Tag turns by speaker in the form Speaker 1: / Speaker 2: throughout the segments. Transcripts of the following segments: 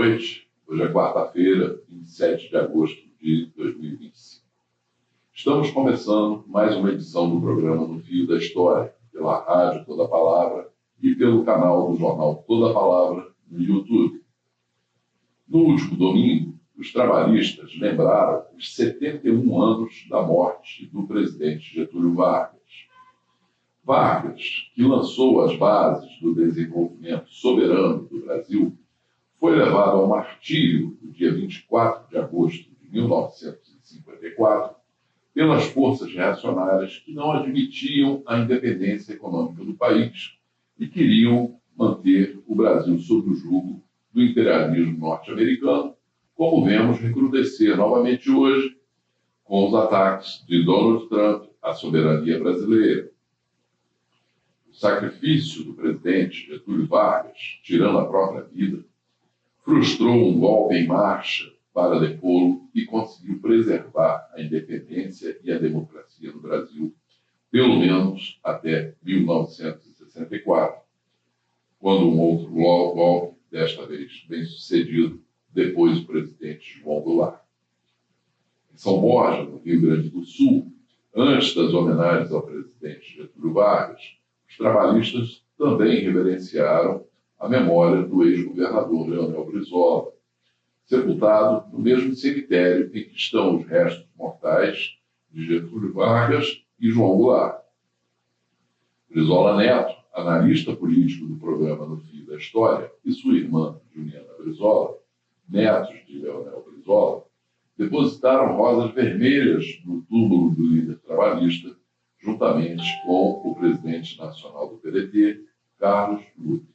Speaker 1: noite. Hoje é quarta-feira, 27 de agosto de 2025. Estamos começando mais uma edição do programa No Fio da História, pela Rádio Toda Palavra e pelo canal do jornal Toda Palavra no YouTube. No último domingo, os trabalhistas lembraram os 71 anos da morte do presidente Getúlio Vargas. Vargas, que lançou as bases do desenvolvimento soberano do Brasil, foi levado ao martírio no dia 24 de agosto de 1954 pelas forças reacionárias que não admitiam a independência econômica do país e queriam manter o Brasil sob o jugo do imperialismo norte-americano, como vemos recrudescer novamente hoje com os ataques de Donald Trump à soberania brasileira. O sacrifício do presidente Getúlio Vargas, tirando a própria vida, frustrou um golpe em marcha para depô-lo e conseguiu preservar a independência e a democracia no Brasil, pelo menos até 1964, quando um outro golpe, desta vez bem sucedido, depois o presidente João Goulart. Em São Borja, no Rio Grande do Sul, antes das homenagens ao presidente Getúlio Vargas, os trabalhistas também reverenciaram a memória do ex-governador Leonel Brizola, sepultado no mesmo cemitério em que estão os restos mortais de Getúlio Vargas e João Goulart. Brizola Neto, analista político do programa No Fio da História, e sua irmã Juliana Brizola, netos de Leonel Brizola, depositaram rosas vermelhas no túmulo do líder trabalhista, juntamente com o presidente nacional do PDT, Carlos Lupe.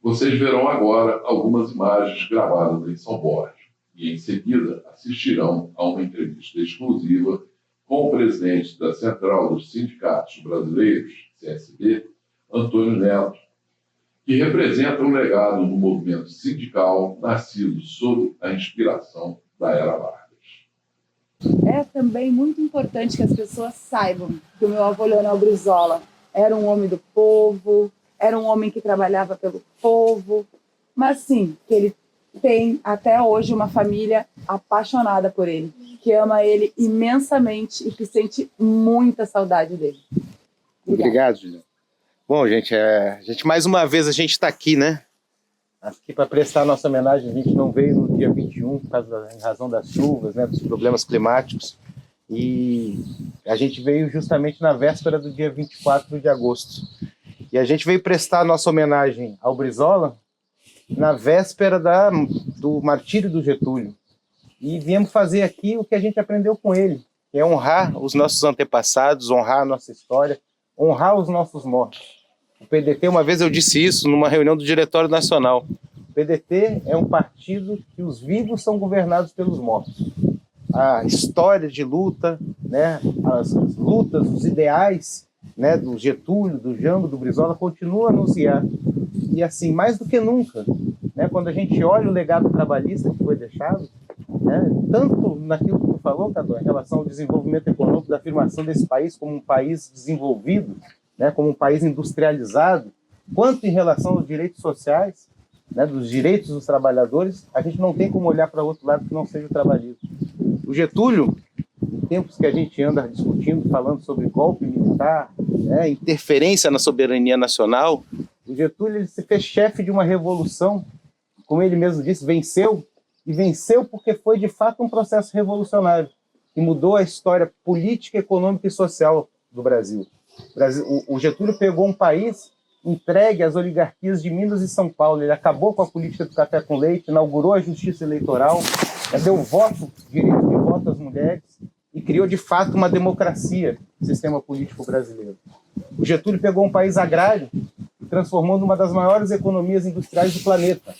Speaker 1: Vocês verão agora algumas imagens gravadas em São Borja e, em seguida, assistirão a uma entrevista exclusiva com o presidente da Central dos Sindicatos Brasileiros, CSB, Antônio Neto, que representa um legado do movimento sindical nascido sob a inspiração da Era Vargas.
Speaker 2: É também muito importante que as pessoas saibam que o meu avô Leonel Brizola era um homem do povo, era um homem que trabalhava pelo povo, mas sim, que ele tem até hoje uma família apaixonada por ele, que ama ele imensamente e que sente muita saudade dele.
Speaker 3: Obrigado, Juliana. Bom, gente, mais uma vez a gente está aqui, né? Aqui para prestar a nossa homenagem. A gente não veio no dia 21 em razão das chuvas, né, dos problemas climáticos, e a gente veio justamente na véspera do dia 24 de agosto. E a gente veio prestar a nossa homenagem ao Brizola na véspera do martírio do Getúlio. E viemos fazer aqui o que a gente aprendeu com ele, que é honrar os nossos antepassados, honrar a nossa história, honrar os nossos mortos. O PDT, uma vez eu disse isso numa reunião do Diretório Nacional, o PDT é um partido que os vivos são governados pelos mortos. A história de luta, né, as lutas, os ideais, né, do Getúlio, do Jango, do Brizola, continua a nos guiar. E assim, mais do que nunca, né, quando a gente olha o legado trabalhista que foi deixado, né, tanto naquilo que tu falou, Cadu, em relação ao desenvolvimento econômico, da afirmação desse país como um país desenvolvido, né, como um país industrializado, quanto em relação aos direitos sociais, né, dos direitos dos trabalhadores, a gente não tem como olhar para o outro lado que não seja o trabalhismo. O Getúlio, em tempos que a gente anda discutindo, falando sobre golpe militar, né, interferência na soberania nacional, o Getúlio ele se fez chefe de uma revolução, como ele mesmo disse, venceu, e venceu porque foi de fato um processo revolucionário, que mudou a história política, econômica e social do Brasil. O Getúlio pegou um país entregue às oligarquias de Minas e São Paulo, ele acabou com a política do café com leite, inaugurou a justiça eleitoral, deu direito de voto às mulheres e criou de fato uma democracia no sistema político brasileiro. O Getúlio pegou um país agrário e transformou numa das maiores economias industriais do planeta.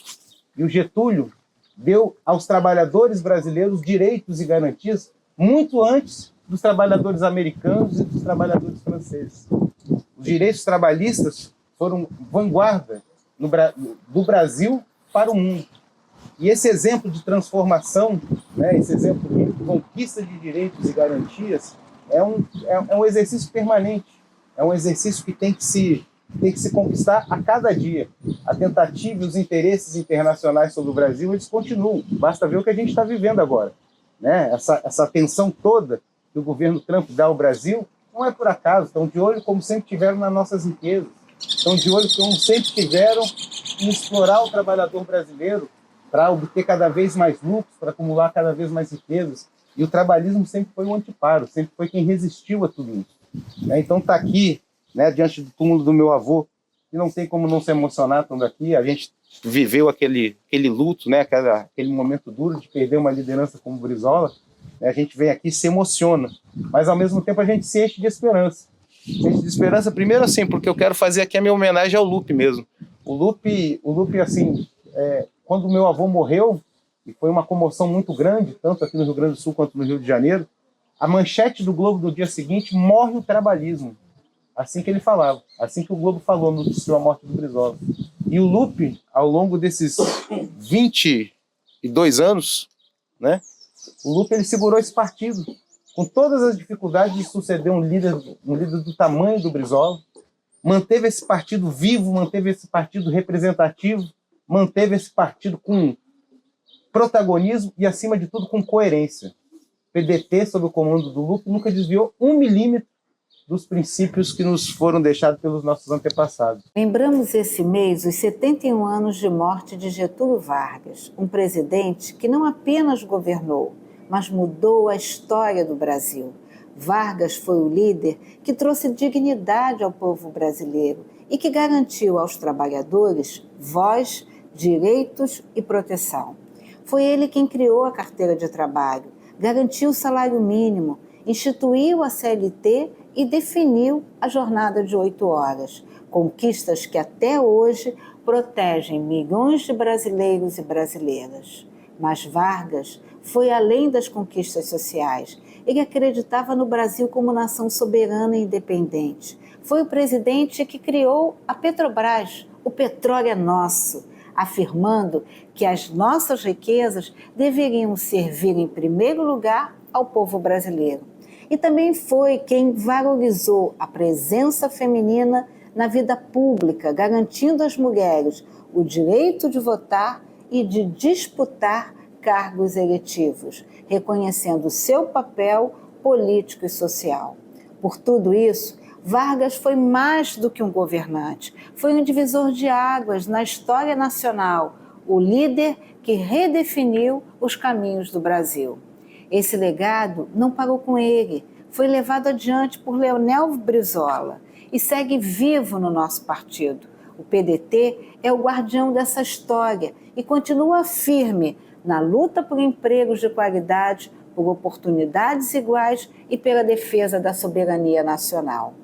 Speaker 3: E o Getúlio deu aos trabalhadores brasileiros direitos e garantias muito antes dos trabalhadores americanos e dos trabalhadores franceses. Os direitos trabalhistas foram vanguarda do Brasil para o mundo. E esse exemplo de transformação, né, esse exemplo de conquista de direitos e garantias, é um exercício permanente, é um exercício que tem que se tem que se conquistar a cada dia. A tentativa e os interesses internacionais sobre o Brasil, eles continuam. Basta ver o que a gente está vivendo agora, né? Essa atenção toda que o governo Trump dá ao Brasil não é por acaso. Estão de olho, como sempre tiveram, nas nossas riquezas. Estão de olho, como sempre tiveram, em explorar o trabalhador brasileiro para obter cada vez mais lucros, para acumular cada vez mais riquezas. E o trabalhismo sempre foi o anteparo, sempre foi quem resistiu a tudo isso. Então está aqui, né, diante do túmulo do meu avô, e não tem como não se emocionar estando aqui. A gente viveu aquele luto, né, aquele momento duro de perder uma liderança como Brizola. Né, a gente vem aqui e se emociona, mas ao mesmo tempo a gente se enche de esperança. Se enche de esperança, primeiro assim, porque eu quero fazer aqui a minha homenagem ao Lupe mesmo. O Lupe assim, quando o meu avô morreu, e foi uma comoção muito grande, tanto aqui no Rio Grande do Sul quanto no Rio de Janeiro, a manchete do Globo do dia seguinte: morre o trabalhismo. Assim que ele falava, assim que o Globo falou, noticiou a morte do Brizola. E o Lupe, ao longo desses 22 anos, né, o Lupe ele segurou esse partido, com todas as dificuldades de suceder um líder do tamanho do Brizola, manteve esse partido vivo, manteve esse partido representativo, manteve esse partido com protagonismo e, acima de tudo, com coerência. O PDT, sob o comando do Lupe, nunca desviou 1 milímetro dos princípios que nos foram deixados pelos nossos antepassados.
Speaker 4: Lembramos esse mês os 71 anos de morte de Getúlio Vargas, um presidente que não apenas governou, mas mudou a história do Brasil. Vargas foi o líder que trouxe dignidade ao povo brasileiro e que garantiu aos trabalhadores voz, direitos e proteção. Foi ele quem criou a carteira de trabalho, garantiu o salário mínimo, instituiu a CLT e definiu a jornada de 8 horas, conquistas que até hoje protegem milhões de brasileiros e brasileiras. Mas Vargas foi além das conquistas sociais. Ele acreditava no Brasil como nação soberana e independente. Foi o presidente que criou a Petrobras, o petróleo é nosso, afirmando que as nossas riquezas deveriam servir em primeiro lugar ao povo brasileiro. E também foi quem valorizou a presença feminina na vida pública, garantindo às mulheres o direito de votar e de disputar cargos eletivos, reconhecendo seu papel político e social. Por tudo isso, Vargas foi mais do que um governante, foi um divisor de águas na história nacional, o líder que redefiniu os caminhos do Brasil. Esse legado não parou com ele, foi levado adiante por Leonel Brizola e segue vivo no nosso partido. O PDT é o guardião dessa história e continua firme na luta por empregos de qualidade, por oportunidades iguais e pela defesa da soberania nacional.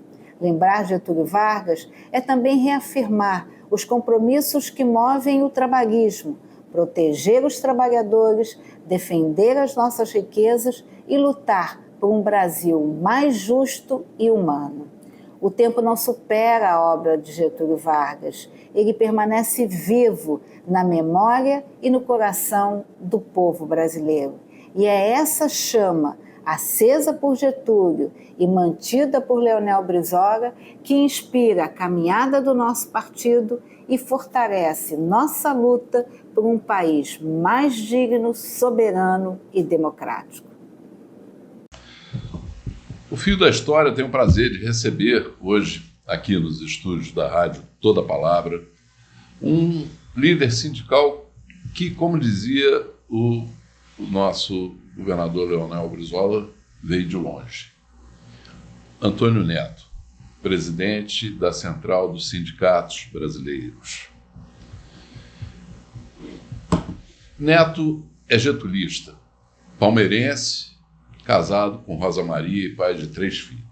Speaker 4: Lembrar Getúlio Vargas é também reafirmar os compromissos que movem o trabalhismo, proteger os trabalhadores, defender as nossas riquezas e lutar por um Brasil mais justo e humano. O tempo não supera a obra de Getúlio Vargas. Ele permanece vivo na memória e no coração do povo brasileiro. E é essa chama, acesa por Getúlio e mantida por Leonel Brizola, que inspira a caminhada do nosso partido e fortalece nossa luta por um país mais digno, soberano e democrático.
Speaker 1: O Fio da História tem o prazer de receber hoje, aqui nos estúdios da rádio Toda a Palavra, um líder sindical que, como dizia o nosso governador Leonel Brizola, veio de longe. Antônio Neto, presidente da Central dos Sindicatos Brasileiros. Neto é getulista, palmeirense, casado com Rosa Maria e pai de 3 filhos.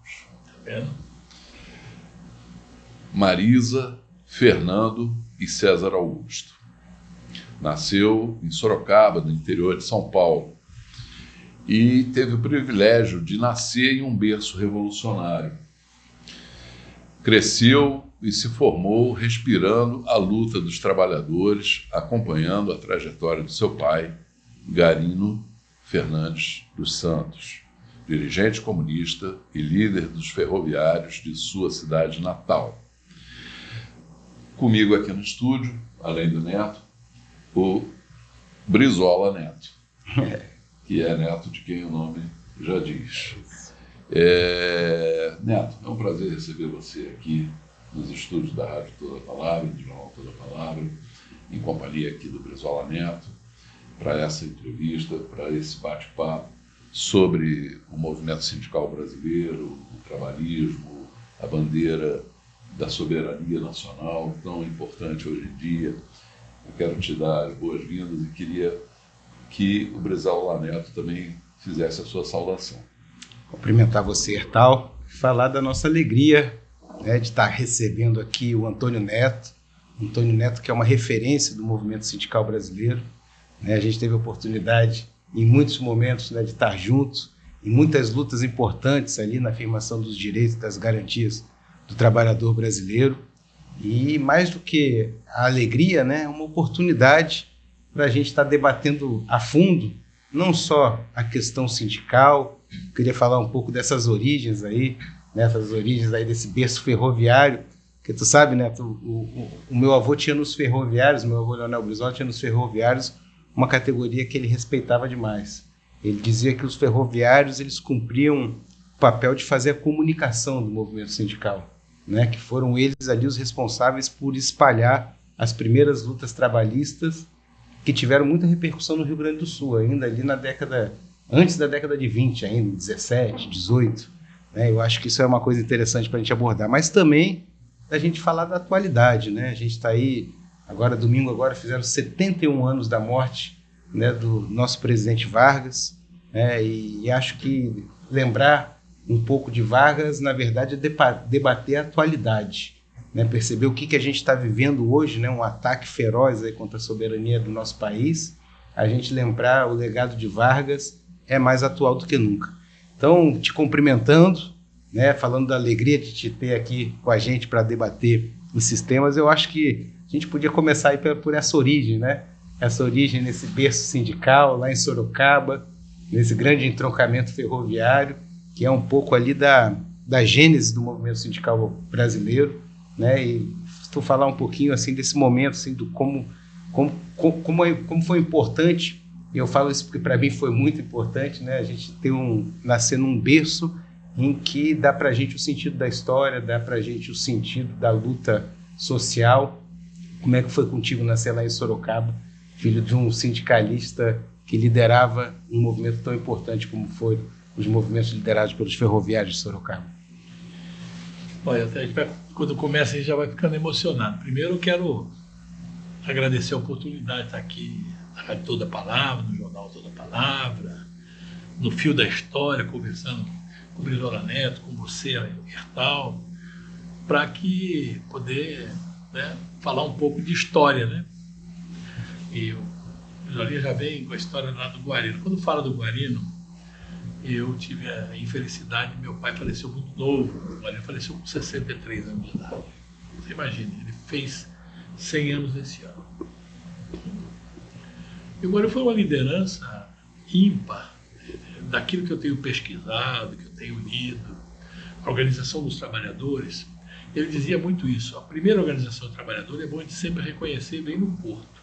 Speaker 1: Marisa, Fernando e César Augusto. Nasceu em Sorocaba, no interior de São Paulo, e teve o privilégio de nascer em um berço revolucionário. Cresceu e se formou respirando a luta dos trabalhadores, acompanhando a trajetória do seu pai, Garino Fernandes dos Santos, dirigente comunista e líder dos ferroviários de sua cidade natal. comigo aqui no estúdio, além do Neto, o Brizola Neto, que é neto de quem o nome já diz. Neto, é um prazer receber você aqui nos estúdios da Rádio Toda a Palavra, do Jornal Toda a Palavra, em companhia aqui do Brizola Neto, para essa entrevista, para esse bate-papo sobre o movimento sindical brasileiro, o trabalhismo, a bandeira da soberania nacional, tão importante hoje em dia. Eu quero te dar as boas-vindas e queria que o Brizola Neto também fizesse a sua saudação.
Speaker 3: Cumprimentar você, Hertal, falar da nossa alegria, né, de estar recebendo aqui o Antônio Neto, que é uma referência do movimento sindical brasileiro. Né, a gente teve a oportunidade, em muitos momentos, né, de estar juntos, em muitas lutas importantes ali na afirmação dos direitos e das garantias do trabalhador brasileiro. E mais do que a alegria, né, é uma oportunidade para a gente estar debatendo a fundo, não só a questão sindical. Eu queria falar um pouco dessas origens aí, desse berço ferroviário, que tu sabe, né, o meu avô tinha nos ferroviários, meu avô Leonel Brizola tinha nos ferroviários uma categoria que ele respeitava demais. Ele dizia que os ferroviários eles cumpriam o papel de fazer a comunicação do movimento sindical, né, que foram eles ali os responsáveis por espalhar as primeiras lutas trabalhistas que tiveram muita repercussão no Rio Grande do Sul, ainda ali antes da década de 20, ainda 17, 18. Né, eu acho que isso é uma coisa interessante para a gente abordar, mas também da gente falar da atualidade. Né, a gente está aí, domingo fizeram 71 anos da morte, né, do nosso presidente Vargas, né, e acho que lembrar um pouco de Vargas, na verdade, é debater a atualidade, né? Perceber o que a gente está vivendo hoje, né? Um ataque feroz aí contra a soberania do nosso país. A gente lembrar o legado de Vargas é mais atual do que nunca. Então, te cumprimentando, né? Falando da alegria de te ter aqui com a gente para debater esses temas, eu acho que a gente podia começar aí por essa origem, né? Essa origem nesse berço sindical, lá em Sorocaba, nesse grande entroncamento ferroviário, que é um pouco ali da gênese do movimento sindical brasileiro, né? E se tu falar um pouquinho assim desse momento, assim, do como foi importante, e eu falo isso porque para mim foi muito importante, né? A gente nascer num berço em que dá para a gente o sentido da história, dá para a gente o sentido da luta social. Como é que foi contigo nascer lá em Sorocaba, filho de um sindicalista que liderava um movimento tão importante como foi os movimentos liderados pelos ferroviários de Sorocaba?
Speaker 5: Olha, quando começa a gente já vai ficando emocionado. Primeiro eu quero agradecer a oportunidade de estar aqui na Rádio Toda a Palavra, no Jornal Toda a Palavra, no Fio da História, conversando com o Brizola Neto, com você, Hertal, para que poder, né, falar um pouco de história, né? E o Brizola já vem com a história lá do Guarino. Quando fala do Guarino, eu tive a infelicidade, meu pai faleceu muito novo, ele faleceu com 63 anos de idade. Você imagina, ele fez 100 anos esse ano. E o Guarino foi uma liderança ímpar, daquilo que eu tenho pesquisado, que eu tenho lido, a Organização dos Trabalhadores. Ele dizia muito isso: a primeira organização do trabalhador é bom a gente sempre reconhecer bem no Porto,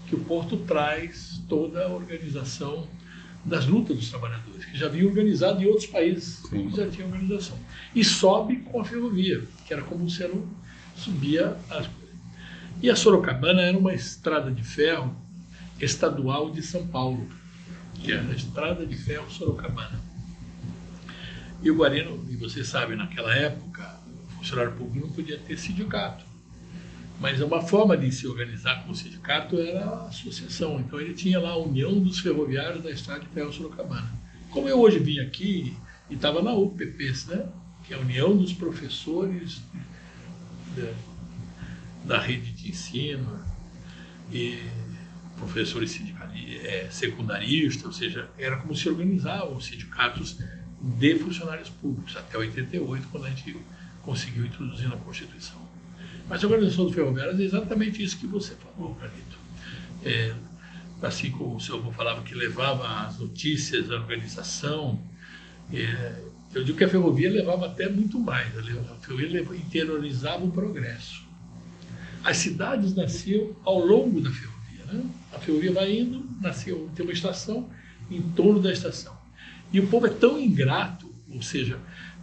Speaker 5: que o Porto traz toda a organização das lutas dos trabalhadores, que já vinha organizado em outros países, que já tinha organização. E sobe com a ferrovia, que era como se subia as coisas. E a Sorocabana era uma estrada de ferro estadual de São Paulo, que era a Estrada de Ferro Sorocabana. E o Guarino, e você sabe, naquela época, o funcionário público não podia ter sindicato. Mas uma forma de se organizar como sindicato era a associação. Então ele tinha lá a União dos Ferroviários da Estrada de Ferro Sorocabana. Como eu hoje vim aqui e estava na UPPs, né? Que é a União dos Professores da Rede de Ensino, e professores secundaristas, ou seja, era como se organizavam os sindicatos de funcionários públicos, até 88, quando a gente conseguiu introduzir na Constituição. Mas a organização dos ferroviários é exatamente isso que você falou, Carlito. Assim como o seu avô falava que levava as notícias, a organização, eu digo que a ferrovia levava até muito mais. A ferrovia interiorizava o progresso. As cidades nasciam ao longo da ferrovia, né? A ferrovia vai indo, nasceu, tem uma estação, em torno da estação. E o povo é tão ingrato, ou seja,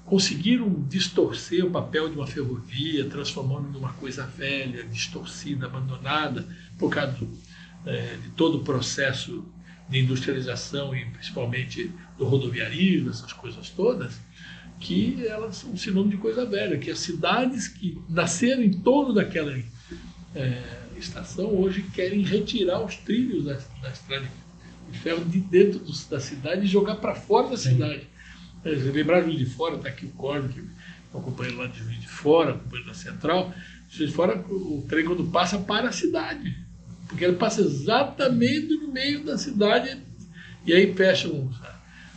Speaker 5: conseguiram distorcer o papel de uma ferrovia, transformando numa coisa velha, distorcida, abandonada, por causa de todo o processo de industrialização e principalmente do rodoviarismo, essas coisas todas, que elas são um sinônimo de coisa velha, que as cidades que nasceram em torno daquela estação hoje querem retirar os trilhos da estrada de ferro de dentro da cidade e jogar para fora da cidade. Lembrar Juiz de Fora, está aqui o Córdoba, que é um companheiro lá de Juiz de Fora, companheiro da Central. Juiz de Fora, o trem quando passa para a cidade, porque ele passa exatamente no meio da cidade e aí fecham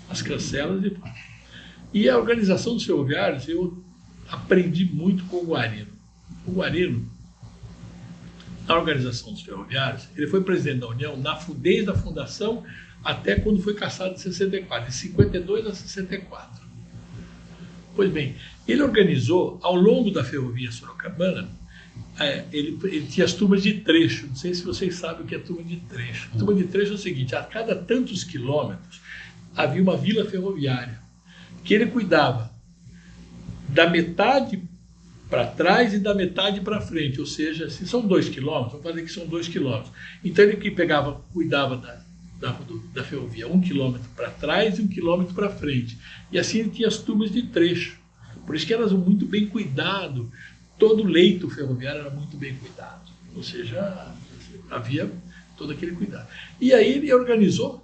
Speaker 5: as cancelas e a organização dos ferroviários, eu aprendi muito com o Guarino. O Guarino, na organização dos ferroviários, ele foi presidente da União desde a fundação até quando foi cassado em 64, de 52 a 64. Pois bem, ele organizou, ao longo da ferrovia sorocabana, ele tinha as turmas de trecho. Não sei se vocês sabem o que é turma de trecho. A turma de trecho é o seguinte: a cada tantos quilômetros havia uma vila ferroviária, que ele cuidava da metade para trás e da metade para frente, ou seja, se são 2 quilômetros, vamos fazer que são 2 quilômetros. Então ele que cuidava da ferrovia 1 quilômetro para trás e 1 quilômetro para frente. E assim ele tinha as turmas de trecho. Por isso que elas eram muito bem cuidado, todo o leito ferroviário era muito bem cuidado. Ou seja, havia todo aquele cuidado. E aí ele organizou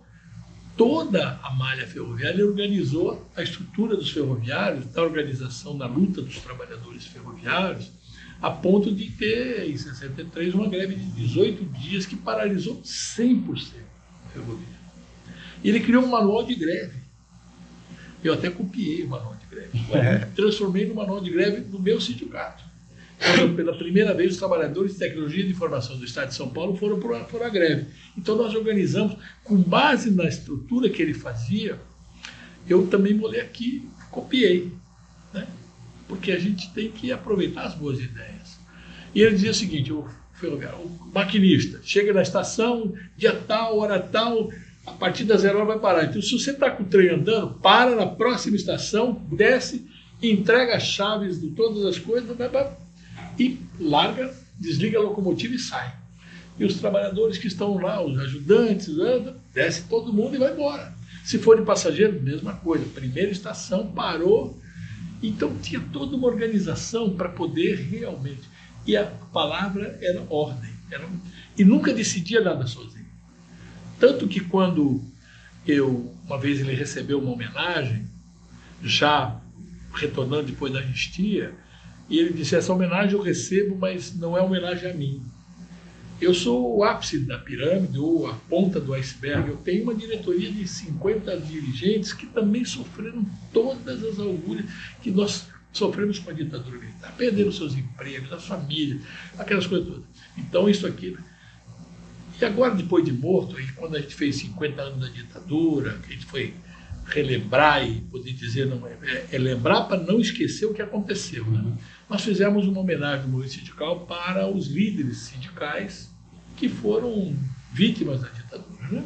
Speaker 5: toda a malha ferroviária, ele organizou a estrutura dos ferroviários, da organização da luta dos trabalhadores ferroviários, a ponto de ter, em 63, uma greve de 18 dias que paralisou 100% a ferrovia. E ele criou um manual de greve. Eu até copiei o manual de greve. Transformei no manual de greve do meu sindicato. Quando, pela primeira vez, os trabalhadores de tecnologia de informação do Estado de São Paulo foram para a greve. Então nós organizamos, com base na estrutura que ele fazia, eu também molhei aqui, copiei, né? Porque a gente tem que aproveitar as boas ideias. E ele dizia o seguinte: o maquinista chega na estação, dia tal, hora tal, a partir das 0 horas vai parar. Então, se você está com o trem andando, para na próxima estação, desce, entrega as chaves de todas as coisas, e larga, desliga a locomotiva e sai. E os trabalhadores que estão lá, os ajudantes, desce todo mundo e vai embora. Se for de passageiro, mesma coisa. Primeira estação, parou. Então tinha toda uma organização para poder realmente... E a palavra era ordem. E nunca decidia nada sozinho. Tanto que quando uma vez ele recebeu uma homenagem, já retornando depois da anistia, e ele disse: essa homenagem eu recebo, mas não é homenagem a mim. Eu sou o ápice da pirâmide, ou a ponta do iceberg. Eu tenho uma diretoria de 50 dirigentes que também sofreram todas as agulhas que nós sofremos com a ditadura militar. Perderam seus empregos, a família, aquelas coisas todas. Então, isso aqui... E agora, depois de morto, aí, quando a gente fez 50 anos da ditadura, que a gente foi relembrar e poder dizer, não lembrar para não esquecer o que aconteceu, né? Nós fizemos uma homenagem no movimento sindical para os líderes sindicais que foram vítimas da ditadura, né?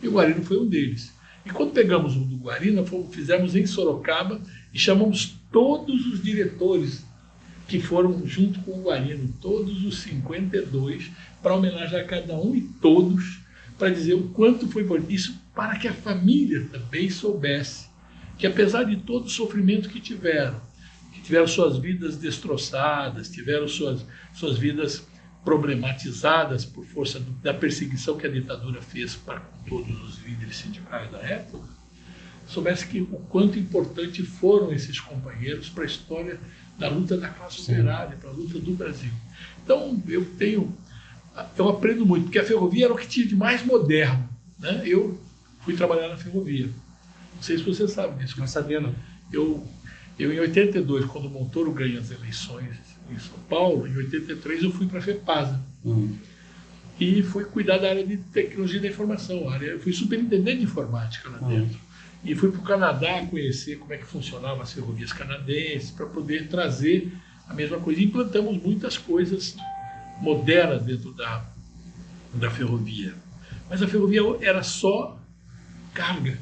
Speaker 5: E o Guarino foi um deles. E quando pegamos o do Guarino, fizemos em Sorocaba e chamamos todos os diretores que foram junto com o Guarino, todos os 52, para homenagear cada um e todos, para dizer o quanto foi importante. Isso para que a família também soubesse que, apesar de todo o sofrimento que tiveram suas vidas destroçadas, tiveram suas vidas problematizadas por força da perseguição que a ditadura fez para todos os líderes sindicais da época, soubesse que o quanto importante foram esses companheiros para a história da luta da classe operária, para a luta do Brasil. Então, eu aprendo muito, porque a ferrovia era o que tinha de mais moderno, né? Eu fui trabalhar na ferrovia. Não sei se você sabe disso.
Speaker 3: Não sabia, não.
Speaker 5: Eu em 82, quando o Montoro ganha as eleições em São Paulo, em 83 eu fui para a FEPASA. E fui cuidar da área de tecnologia da informação. Eu fui superintendente de informática lá dentro. E fui para o Canadá conhecer como é que funcionavam as ferrovias canadenses, para poder trazer a mesma coisa. E implantamos muitas coisas moderna dentro da ferrovia. Mas a ferrovia era só carga.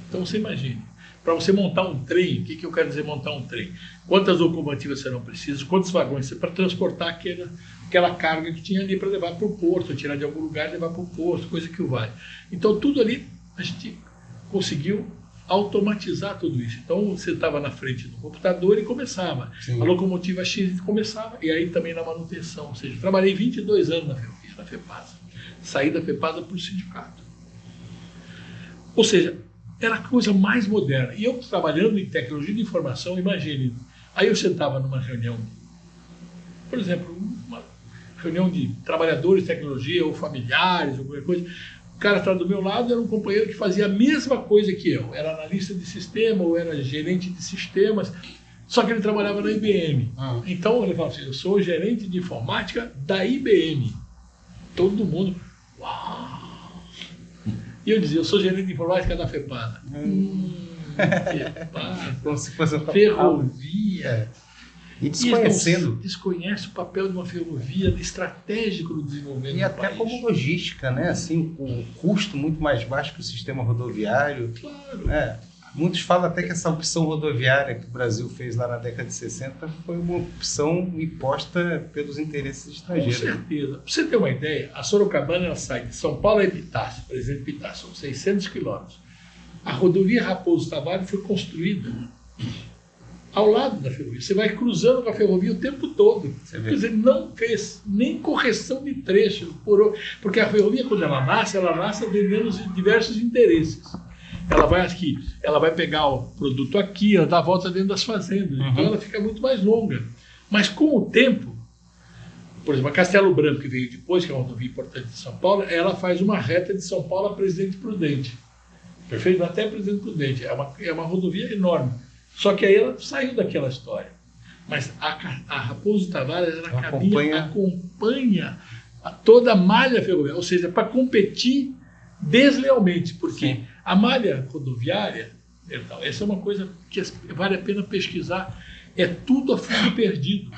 Speaker 5: Então você imagine, para você montar um trem, o que eu quero dizer montar um trem? Quantas locomotivas serão precisas, quantos vagões para transportar aquela carga que tinha ali para levar para o porto, tirar de algum lugar e levar para o porto, coisa que vai. Então tudo ali a gente conseguiu automatizar tudo isso. Então você estava na frente do computador e começava.
Speaker 3: Sim.
Speaker 5: A locomotiva X começava e aí também na manutenção. Ou seja, trabalhei 22 anos na ferrovia, na FEPASA. Saí da FEPASA para o sindicato. Ou seja, era a coisa mais moderna. E eu trabalhando em tecnologia de informação, imagine, aí eu sentava numa reunião, por exemplo, uma reunião de trabalhadores de tecnologia ou familiares, ou qualquer coisa, o cara atrás do meu lado era um companheiro que fazia a mesma coisa que eu, era analista de sistema ou era gerente de sistemas, só que ele trabalhava na IBM. Então ele falava assim, eu sou gerente de informática da IBM. Todo mundo, uau! E eu dizia, eu sou gerente de informática da FEPASA. FEPASA,
Speaker 3: Como se fosse
Speaker 5: ferrovia.
Speaker 3: E desconhecendo.
Speaker 5: Desconhece o papel de uma ferrovia estratégico no desenvolvimento
Speaker 3: E
Speaker 5: do
Speaker 3: até
Speaker 5: país.
Speaker 3: como logística, né? Assim, com um custo muito mais baixo que o sistema rodoviário.
Speaker 5: Claro.
Speaker 3: Né? Muitos falam até que essa opção rodoviária que o Brasil fez lá na década de 60 foi uma opção imposta pelos interesses
Speaker 5: Com
Speaker 3: estrangeiros.
Speaker 5: certeza. Para você ter uma ideia, a Sorocabana ela sai de São Paulo a Epitácio, Presidente Epitácio, são 600 quilômetros. A rodovia Raposo Tavares foi construída ao lado da ferrovia. Você vai cruzando com a ferrovia o tempo todo.
Speaker 3: Você vê.
Speaker 5: Quer dizer, não fez nem correção de trecho, porque a ferrovia, quando ela nasce atendendo os diversos interesses. Ela vai aqui, ela vai pegar o produto aqui, ela dá a volta dentro das fazendas. Então ela fica muito mais longa. Mas com o tempo, por exemplo, a Castelo Branco, que veio depois, que é uma rodovia importante de São Paulo, ela faz uma reta de São Paulo a Presidente Prudente. Perfeito? Até Presidente Prudente. É uma rodovia enorme. Só que aí ela saiu daquela história. Mas a Raposo Tavares, ela acompanha toda a malha ferroviária, ou seja, para competir deslealmente, porque
Speaker 3: Sim.
Speaker 5: a malha rodoviária, essa é uma coisa que vale a pena pesquisar, é tudo a fundo perdido.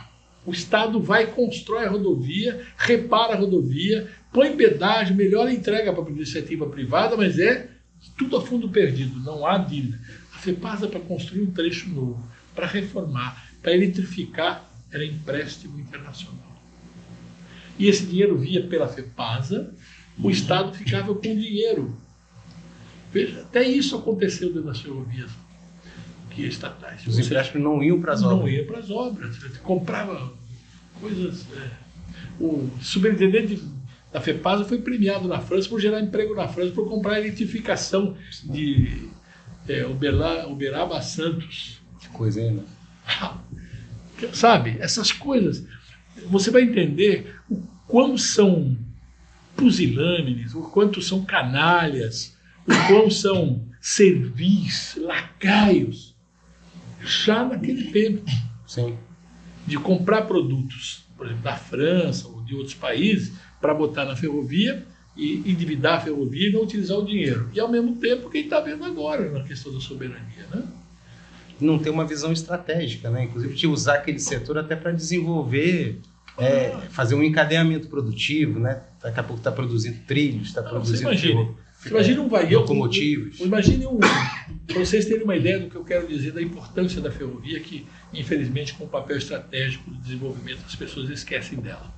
Speaker 5: O Estado vai, constrói a rodovia, repara a rodovia, põe pedágio, melhora a entrega para a iniciativa privada, mas é tudo a fundo perdido, não há dívida. A FEPASA, para construir um trecho novo, para reformar, para eletrificar, era empréstimo internacional. E esse dinheiro via pela FEPASA, o Estado ficava com dinheiro. Veja, até isso aconteceu dentro das ferrovias estatais.
Speaker 3: Os empréstimos não iam para as obras.
Speaker 5: Não iam para as obras. Você comprava coisas... O superintendente da FEPASA foi premiado na França por gerar emprego na França, por comprar a eletrificação de Uberaba a Santos.
Speaker 3: Que coisa, hein, né?
Speaker 5: Sabe, essas coisas, você vai entender o quão são pusilânimes, o quanto são canalhas, o quão são servis, lacaios, já naquele tempo.
Speaker 3: Sim.
Speaker 5: De comprar produtos, por exemplo, da França ou de outros países, para botar na ferrovia e endividar a ferrovia e não utilizar o dinheiro. E, ao mesmo tempo, quem está vendo agora na questão da soberania, né?
Speaker 3: Não ter uma visão estratégica, né? Inclusive de usar aquele setor até para desenvolver, fazer um encadeamento produtivo, né? Daqui a pouco está produzindo trilhos, está produzindo...
Speaker 5: Você imagina um vagão...
Speaker 3: Locomotivos.
Speaker 5: Imagine para vocês terem uma ideia do que eu quero dizer da importância da ferrovia, que, infelizmente, com o papel estratégico do desenvolvimento, as pessoas esquecem dela.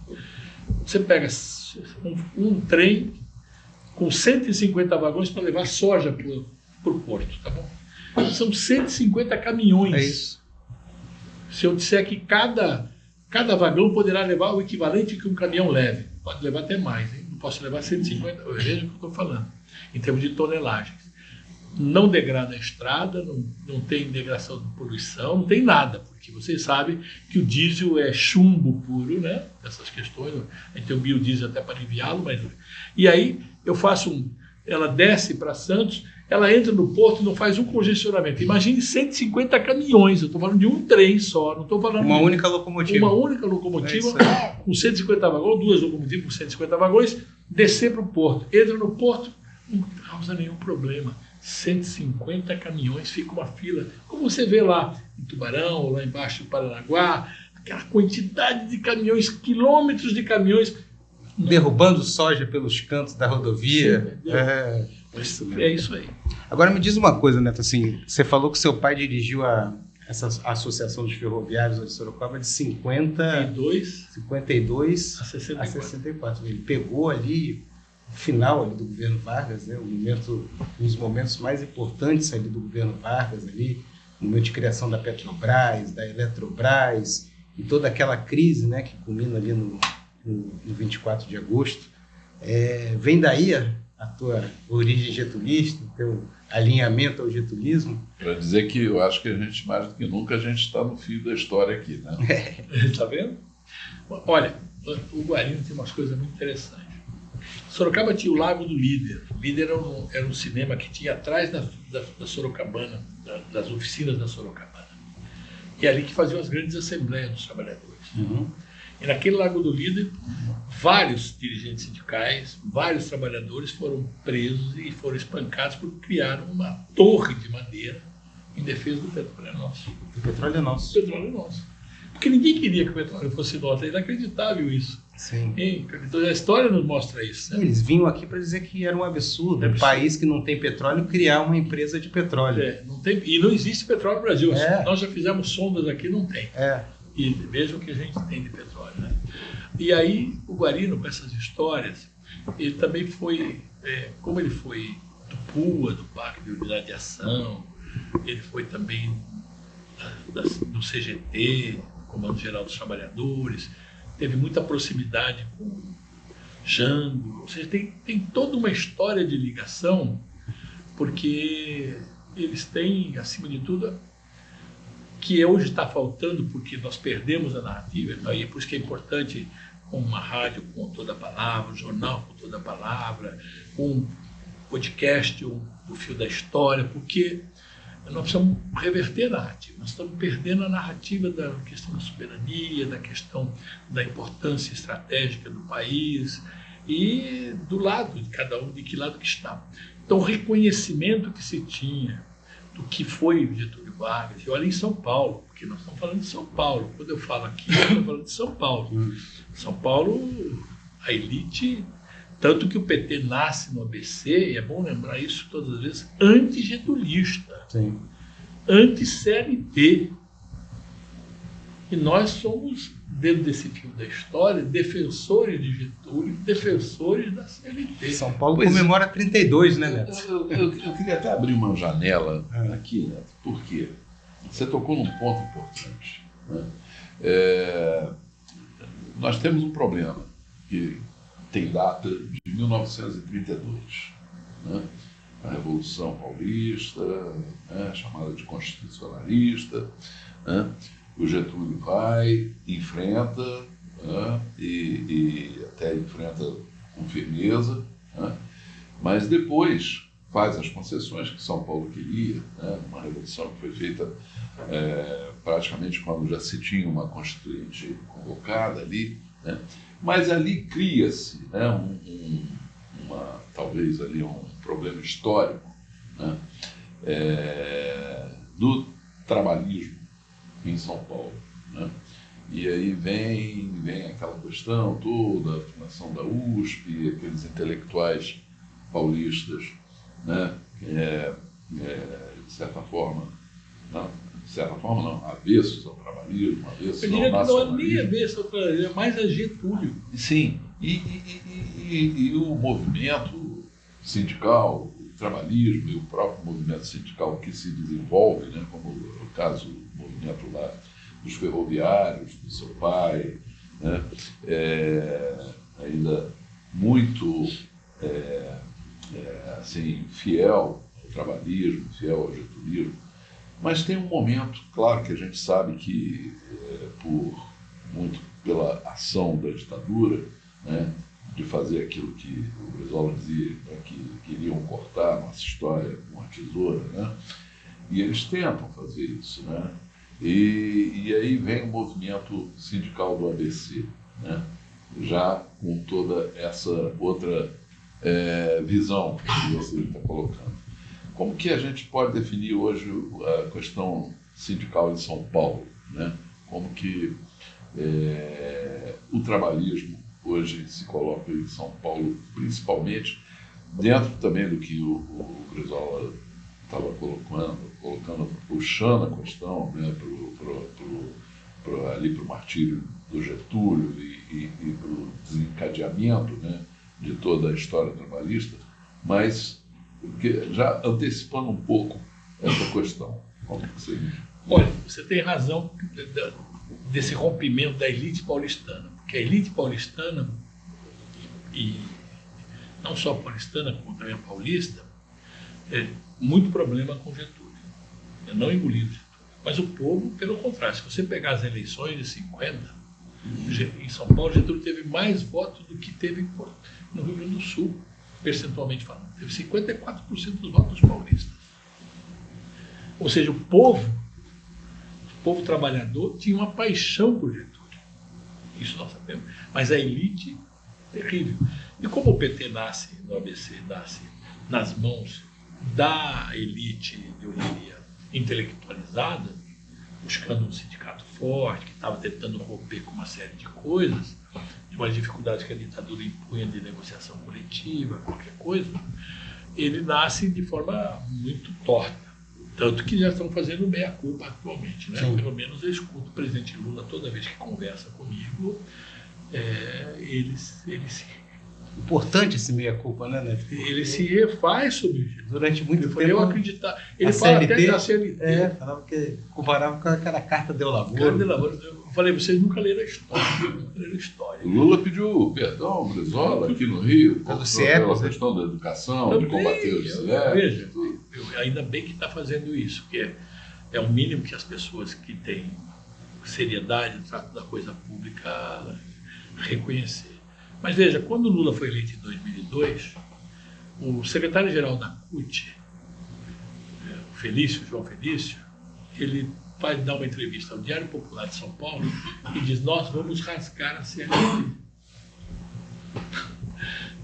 Speaker 5: Você pega um trem com 150 vagões para levar soja para o porto, tá bom? São 150 caminhões.
Speaker 3: É isso.
Speaker 5: Se eu disser que cada vagão poderá levar o equivalente que um caminhão leve, pode levar até mais, hein? Não posso levar 150, veja o que eu estou falando, em termos de tonelagens. Não degrada a estrada, não tem degradação de poluição, não tem nada, porque vocês sabem que o diesel é chumbo puro, né? Essas questões, a gente tem o biodiesel até para aliviá-lo, mas... E aí eu faço ela desce para Santos, ela entra no porto e não faz um congestionamento. Imagine 150 caminhões, eu estou falando de um trem só, não estou falando
Speaker 3: Uma
Speaker 5: de
Speaker 3: única locomotiva.
Speaker 5: uma única locomotiva com 150 vagões, duas locomotivas com 150 vagões, descer para o porto. Entra no porto, não causa nenhum problema. 150 caminhões, fica uma fila, como você vê lá em Tubarão, lá embaixo do Paranaguá, aquela quantidade de caminhões, quilômetros de caminhões.
Speaker 3: Derrubando soja pelos cantos da rodovia.
Speaker 5: Sim,
Speaker 3: É isso aí. Agora me diz uma coisa, Neto, assim, você falou que seu pai dirigiu essa Associação dos Ferroviários de Sorocaba de 52
Speaker 5: a 64.
Speaker 3: a 64. Ele pegou ali o final ali do governo Vargas, né, um dos momentos mais importantes ali do governo Vargas, ali, no momento de criação da Petrobras, da Eletrobras, e toda aquela crise, né, que culmina ali no 24 de agosto. Vem daí a tua origem getulista, o teu alinhamento ao getulismo?
Speaker 1: Para dizer que eu acho que a gente, mais do que nunca, a gente está no fio da história aqui, né?
Speaker 5: Está vendo? Olha, o Guarino tem umas coisas muito interessantes. Sorocaba tinha o Lago do Líder. O Líder era um cinema que tinha atrás da Sorocabana, das oficinas da Sorocabana. E é ali que faziam as grandes assembleias dos trabalhadores.
Speaker 3: Uhum.
Speaker 5: E naquele Lago do Líder, vários dirigentes sindicais, vários trabalhadores foram presos e foram espancados porque criaram uma torre de madeira em defesa do petróleo nosso.
Speaker 3: O petróleo é nosso.
Speaker 5: O petróleo é nosso. Porque ninguém queria que o petróleo fosse nosso. É inacreditável isso.
Speaker 3: Sim.
Speaker 5: Então a história nos mostra isso. Né?
Speaker 3: Eles vinham aqui para dizer que era um absurdo. Um país que não tem petróleo criar uma empresa de petróleo.
Speaker 5: Não tem, e não existe petróleo no Brasil.
Speaker 3: É.
Speaker 5: Nós já fizemos sondas aqui, não tem. E vejam o que a gente tem de petróleo. Né? E aí o Guarino, com essas histórias, ele também foi, como ele foi do PUA, do Parque de Unidade de Ação, ele foi também do CGT, Comando Geral dos Trabalhadores, teve muita proximidade com Jango, ou seja, tem toda uma história de ligação, porque eles têm, acima de tudo, que hoje está faltando, porque nós perdemos a narrativa, então, e é por isso que é importante uma rádio com toda a palavra, um jornal com toda a palavra, um podcast, o Fio da História, porque nós precisamos reverter a narrativa. Nós estamos perdendo a narrativa da questão da soberania, da questão da importância estratégica do país e do lado de cada um, de que lado que está. Então, o reconhecimento que se tinha do que foi Getúlio Vargas, e olha em São Paulo, porque nós estamos falando de São Paulo. Quando eu falo aqui, eu estou falando de São Paulo. São Paulo, a elite, tanto que o PT nasce no ABC, e é bom lembrar isso todas as vezes, anti-getulista, anti-CLT. E nós somos, dentro desse fio da história, defensores de Getúlio, defensores da CLT.
Speaker 3: São Paulo comemora 32, né, Neto?
Speaker 1: Eu queria até abrir uma janela aqui, Neto, porque você tocou num ponto importante. Né? Nós temos um problema que tem data de 1932, né? A Revolução Paulista, né? Chamada de constitucionalista, né? O Getúlio vai, enfrenta, né? e até enfrenta com firmeza, né? Mas depois faz as concessões que São Paulo queria, né? Uma revolução que foi feita praticamente quando já se tinha uma constituinte convocada ali, né? Mas ali cria-se, né, talvez ali um problema histórico, né, do trabalhismo em São Paulo. Né? E aí vem aquela questão toda, a fundação da USP, aqueles intelectuais paulistas, né, de certa forma não, avessos ao trabalhismo, avessos ao nacionalismo.
Speaker 5: Não é nem avesso ao trabalhismo, é mais a Getúlio.
Speaker 1: Sim, e o movimento sindical, o trabalhismo e o próprio movimento sindical que se desenvolve, né, como o caso do movimento lá dos ferroviários, do seu pai, né, ainda muito assim, fiel ao trabalhismo, fiel ao getulismo. Mas tem um momento, claro que a gente sabe que, muito pela ação da ditadura, né, de fazer aquilo que o Brizola dizia, né, que queriam cortar a nossa história com a tesoura, né, e eles tentam fazer isso. Né, e aí vem o movimento sindical do ABC, né, já com toda essa outra visão que você está colocando. Como que a gente pode definir hoje a questão sindical em São Paulo, né? como que o trabalhismo hoje se coloca em São Paulo, principalmente, dentro também do que o Brizola estava puxando a questão, né, ali para o martírio do Getúlio e para o desencadeamento, né, de toda a história trabalhista, mas já antecipando um pouco essa questão. Como que você...
Speaker 5: Olha, você tem razão desse rompimento da elite paulistana, porque a elite paulistana, e não só paulistana, como também a paulista, muito problema com Getúlio. Eu não engoli o Getúlio. Mas o povo, pelo contrário, se você pegar as eleições de 50, em São Paulo, Getúlio teve mais votos do que teve no Rio Grande do Sul, percentualmente falando. Teve 54% dos votos paulistas. Ou seja, o povo trabalhador tinha uma paixão por Getúlio. Isso nós sabemos. Mas a elite, terrível. E como o PT nasce no ABC, nasce nas mãos da elite, eu diria, intelectualizada, buscando um sindicato forte, que estava tentando romper com uma série de coisas, de umas dificuldades que a ditadura impunha de negociação coletiva, qualquer coisa, ele nasce de forma muito torta. Tanto que já estão fazendo meia-culpa atualmente, né? Pelo menos eu escuto o presidente Lula toda vez que conversa comigo, ele se...
Speaker 3: Importante esse meia-culpa, né, Neto?
Speaker 5: Ele se refaz sobre isso.
Speaker 3: Durante muito tempo.
Speaker 5: Eu acreditar. Ele fala
Speaker 3: CLT,
Speaker 5: até da CLT.
Speaker 3: Falava que comparava com aquela carta de Lavoro.
Speaker 5: Eu falei, vocês nunca leram a história.
Speaker 1: O Lula pediu perdão ao Brizola aqui no Rio,
Speaker 3: pela
Speaker 1: questão da educação, de combater o CIEP.
Speaker 5: Veja, ainda bem que está fazendo isso, que é o mínimo que as pessoas que têm seriedade no trato da coisa pública reconhecer. Mas veja, quando o Lula foi eleito em 2002, o secretário-geral da CUT, o João Felício, ele vai dar uma entrevista ao Diário Popular de São Paulo e diz: nós vamos rasgar a CLT.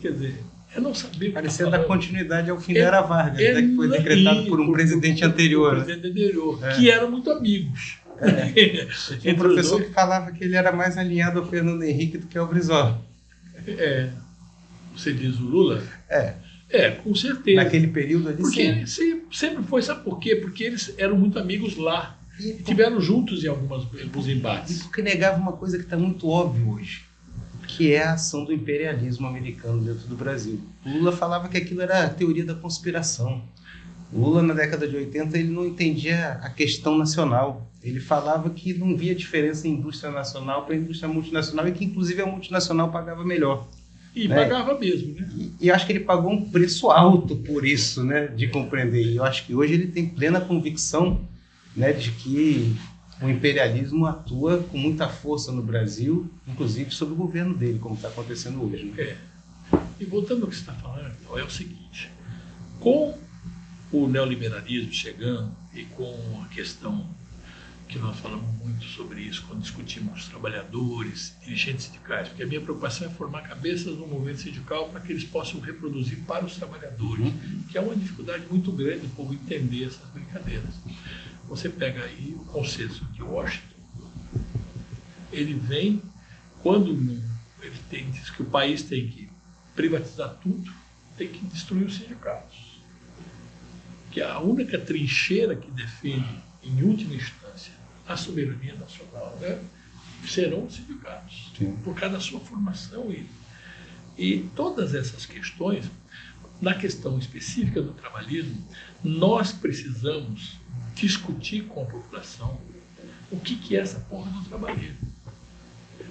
Speaker 5: Quer dizer, é não saber...
Speaker 3: Parecia dar continuidade ao fim da Era Vargas, né, que foi decretado por um presidente anterior.
Speaker 5: Que eram muito amigos.
Speaker 3: Tinha um professor que falava que ele era mais alinhado ao Fernando Henrique do que ao Brizola.
Speaker 5: Você diz o Lula? Com certeza.
Speaker 3: Naquele período ali,
Speaker 5: porque sempre foi, sabe por quê? Porque eles eram muito amigos lá. E estiveram juntos em alguns embates.
Speaker 3: E porque negava uma coisa que está muito óbvia hoje, que é a ação do imperialismo americano dentro do Brasil. O Lula falava que aquilo era a teoria da conspiração. O Lula, na década de 80, ele não entendia a questão nacional. Ele falava que não via diferença em indústria nacional para indústria multinacional e que, inclusive, a multinacional pagava melhor.
Speaker 5: E pagava mesmo, né?
Speaker 3: E acho que ele pagou um preço alto por isso, né, de compreender. E eu acho que hoje ele tem plena convicção, né, de que o imperialismo atua com muita força no Brasil, inclusive sobre o governo dele, como está acontecendo hoje. Né?
Speaker 5: E voltando ao que você está falando, então, é o seguinte: com o neoliberalismo chegando e com a questão que nós falamos muito sobre isso quando discutimos os trabalhadores, dirigentes sindicais, porque a minha preocupação é formar cabeças no movimento sindical para que eles possam reproduzir para os trabalhadores, que é uma dificuldade muito grande o povo entender essas brincadeiras. Você pega aí o consenso de Washington, ele vem quando ele diz que o país tem que privatizar tudo, tem que destruir os sindicatos. Que a única trincheira que defende, em última instância, a soberania nacional, né, serão os sindicatos, por causa da sua formação. E todas essas questões, na questão específica do trabalhismo, nós precisamos discutir com a população o que é essa porra do trabalhismo.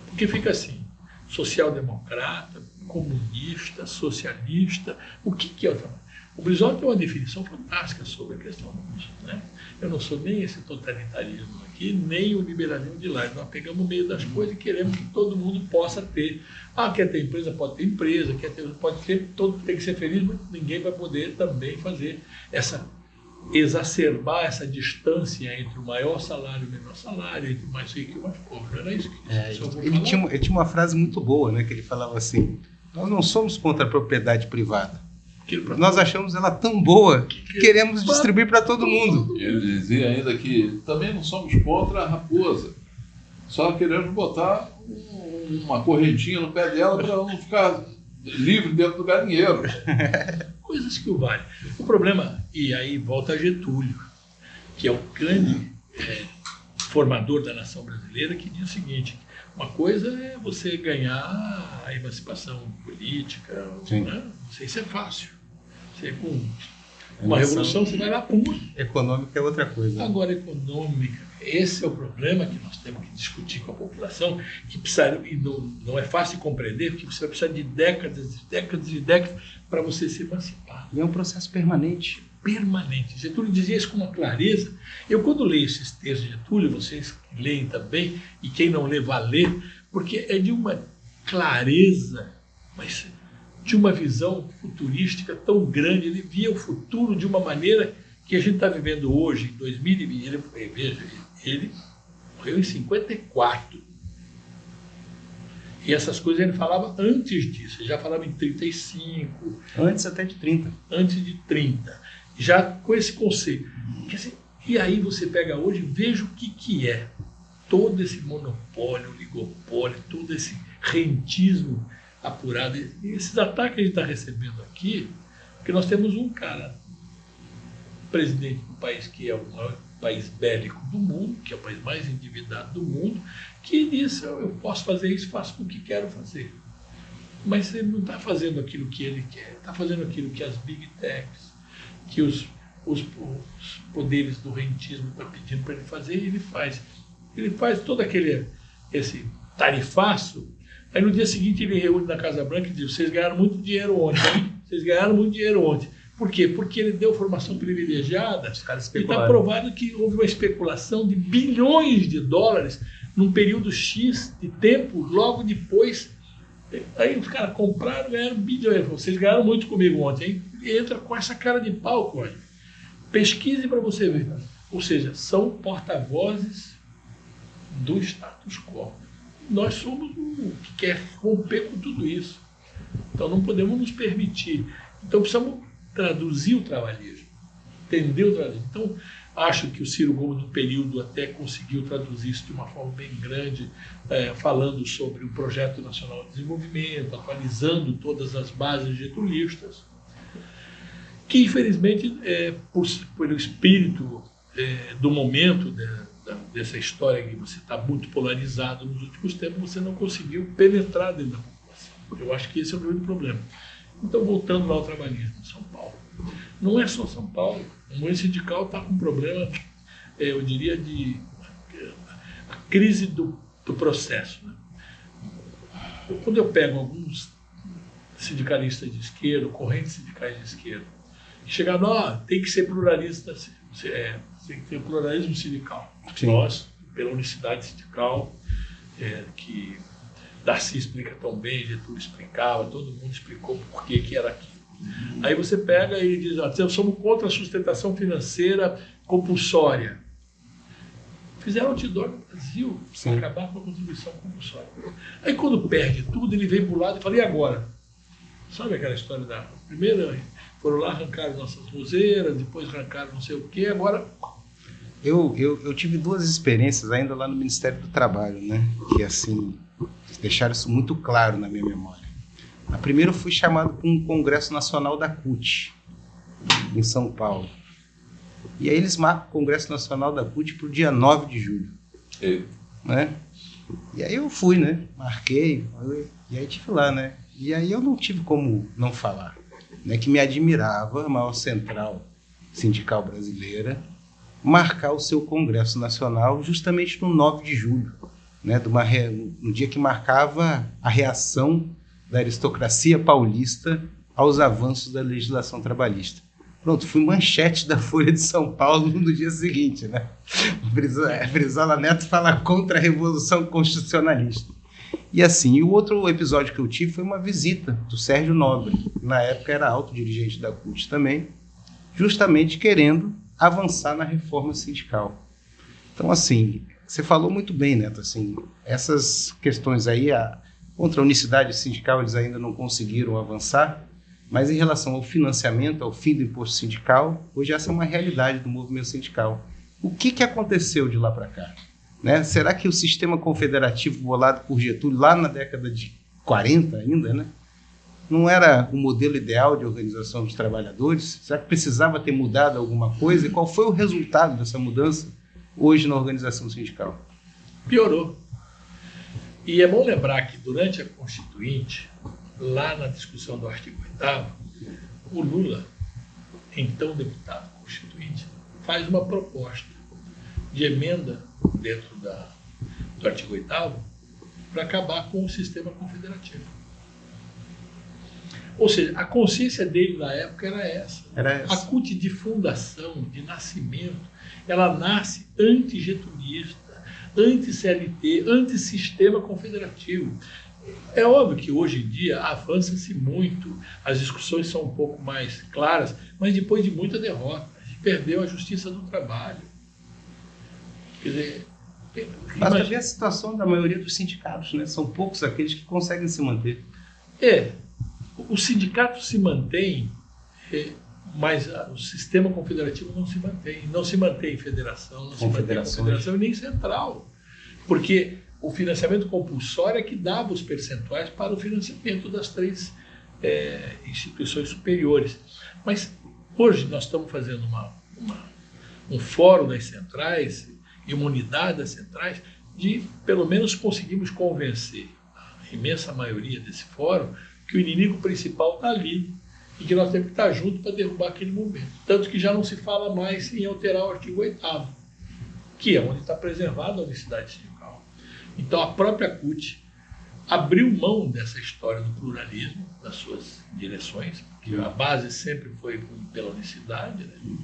Speaker 5: Porque fica assim, social-democrata, comunista, socialista, o que é o trabalho? O Brizola tem uma definição fantástica sobre a questão disso, né? Eu não sou nem esse totalitarismo aqui, nem o liberalismo de lá. Nós pegamos o meio das coisas e queremos que todo mundo possa ter. Quer ter empresa, pode ter empresa, pode ter, todo tem que ser feliz, mas ninguém vai poder também fazer exacerbar essa distância entre o maior salário e o menor salário, entre o mais rico e o mais pobre. Não era isso que
Speaker 3: ele tinha uma frase muito boa, né, que ele falava assim: nós não somos contra a propriedade privada. Nós achamos ela tão boa que queremos distribuir para todo mundo.
Speaker 1: Ele dizia ainda que também não somos contra a raposa, Só querendo botar uma correntinha no pé dela para ela não ficar livre dentro do galinheiro.
Speaker 5: Coisas que o vale. O problema, e aí volta a Getúlio, que é o grande formador da nação brasileira, que diz o seguinte: uma coisa é você ganhar a emancipação política, né? Isso é fácil. Você com uma revolução, você vai lá, pum.
Speaker 3: Econômica é outra coisa.
Speaker 5: Agora, econômica, esse é o problema que nós temos que discutir com a população, que precisa, e não é fácil de compreender, porque você vai precisar de décadas e décadas e décadas para você se emancipar.
Speaker 3: E é um processo permanente.
Speaker 5: Permanente. Getúlio dizia isso com uma clareza. Eu, quando leio esses textos de Getúlio, vocês leem também, e quem não lê, vá ler, porque é de uma clareza, mas de uma visão futurística tão grande. Ele via o futuro de uma maneira que a gente está vivendo hoje, em 2020. Ele morreu em 54. E essas coisas ele falava antes disso. Ele já falava em 35.
Speaker 3: Antes até de 30.
Speaker 5: Antes de 30. Já com esse conceito. Quer dizer, e aí você pega hoje e veja o que é todo esse monopólio, oligopólio, todo esse rentismo apurado. E esses ataques que a gente está recebendo aqui, porque nós temos um cara, presidente do país que é o maior país bélico do mundo, que é o país mais endividado do mundo, que disse: eu posso fazer isso, faço o que quero fazer. Mas ele não está fazendo aquilo que ele quer, está fazendo aquilo que as big techs, que os poderes do rentismo estão pedindo para ele fazer, e ele faz. Ele faz todo esse tarifaço. Aí no dia seguinte ele reúne na Casa Branca e diz: vocês ganharam muito dinheiro ontem, hein? Vocês ganharam muito dinheiro ontem. Por quê? Porque ele deu formação privilegiada e está provado que houve uma especulação de bilhões de dólares num período X de tempo, logo depois. Aí os caras compraram, ganharam bilhões. Vocês ganharam muito comigo ontem, hein? E entra com essa cara de pau, Código. Pesquise para você ver. Ou seja, são porta-vozes do status quo. Nós somos o que quer romper com tudo isso. Então não podemos nos permitir. Então precisamos traduzir o trabalhismo, entender o trabalhismo. Então acho que o Ciro Gomes, no período, até conseguiu traduzir isso de uma forma bem grande, falando sobre o Projeto Nacional de Desenvolvimento, atualizando todas as bases getulistas, que infelizmente, pelo espírito do momento dessa história que você está muito polarizado nos últimos tempos, você não conseguiu penetrar dentro da população. Eu acho que esse é o grande problema. Então, voltando lá ao trabalhismo em São Paulo. Não é só São Paulo. O movimento sindical está com um problema, eu diria, de a crise do processo. Né? Quando eu pego alguns sindicalistas de esquerda, correntes sindicais de esquerda, que chegaram, tem que ser pluralista, tem que ter pluralismo sindical.
Speaker 3: Sim.
Speaker 5: Nós, pela unicidade sindical, que Darcy explica tão bem, Getúlio explicava, todo mundo explicou por que era aquilo. Aí você pega e diz: somos contra a sustentação financeira compulsória. Fizeram outdoor no Brasil para acabar com a contribuição compulsória. Aí quando perde tudo, ele vem para o lado e fala: e agora? Sabe aquela história da primeira? Foram lá, arrancaram nossas roseiras, depois arrancaram não sei o quê, agora...
Speaker 3: Eu tive duas experiências ainda lá no Ministério do Trabalho, né? Que, assim, deixaram isso muito claro na minha memória. A primeira, eu fui chamado para um congresso nacional da CUT, em São Paulo. E aí eles marcam o Congresso Nacional da CUT para o dia 9 de julho. Né? E aí eu fui, né? Marquei, e aí tive lá, né? E aí eu não tive como não falar, né? Que me admirava a maior central sindical brasileira marcar o seu Congresso Nacional justamente no 9 de julho, né? No dia que marcava a reação da aristocracia paulista aos avanços da legislação trabalhista. Pronto, fui manchete da Folha de São Paulo no dia seguinte, né? Brizola Neto fala contra a Revolução Constitucionalista. E assim, o outro episódio que eu tive foi uma visita do Sérgio Nobre, que na época era alto dirigente da CUT também, justamente querendo avançar na reforma sindical. Então, assim, você falou muito bem, Neto, assim, essas questões aí, contra a unicidade sindical, eles ainda não conseguiram avançar, mas em relação ao financiamento, ao fim do imposto sindical, hoje essa é uma realidade do movimento sindical. O que aconteceu de lá para cá? né? Será que o sistema confederativo bolado por Getúlio lá na década de 40 ainda, né, não era o modelo ideal de organização dos trabalhadores? Será que precisava ter mudado alguma coisa? E qual foi o resultado dessa mudança hoje na organização sindical?
Speaker 5: Piorou. E é bom lembrar que durante a Constituinte, lá na discussão do artigo 8º, o Lula, então deputado constituinte, faz uma proposta de emenda dentro do artigo 8º para acabar com o sistema confederativo. Ou seja, a consciência dele na época era essa. A CUT de fundação, de nascimento, ela nasce anti-getulista, anti-CLT, anti-sistema confederativo. É óbvio que hoje em dia avança-se muito, as discussões são um pouco mais claras, mas depois de muita derrota, a gente perdeu a justiça do trabalho. Quer dizer,
Speaker 3: basta ver a situação da maioria dos sindicatos, né? São poucos aqueles que conseguem se manter.
Speaker 5: O sindicato se mantém, mas o sistema confederativo não se mantém. Não se mantém em federação, não se mantém em confederação e nem central. Porque o financiamento compulsório é que dava os percentuais para o financiamento das 3 instituições superiores. Mas hoje nós estamos fazendo um fórum das centrais e uma unidade das centrais de, pelo menos, conseguimos convencer a imensa maioria desse fórum que o inimigo principal está ali e que nós temos que estar juntos para derrubar aquele momento. Tanto que já não se fala mais em alterar o artigo 8º, que é onde está preservada a unicidade sindical. Então a própria CUT abriu mão dessa história do pluralismo, das suas direções, porque a base sempre foi pela unicidade, né?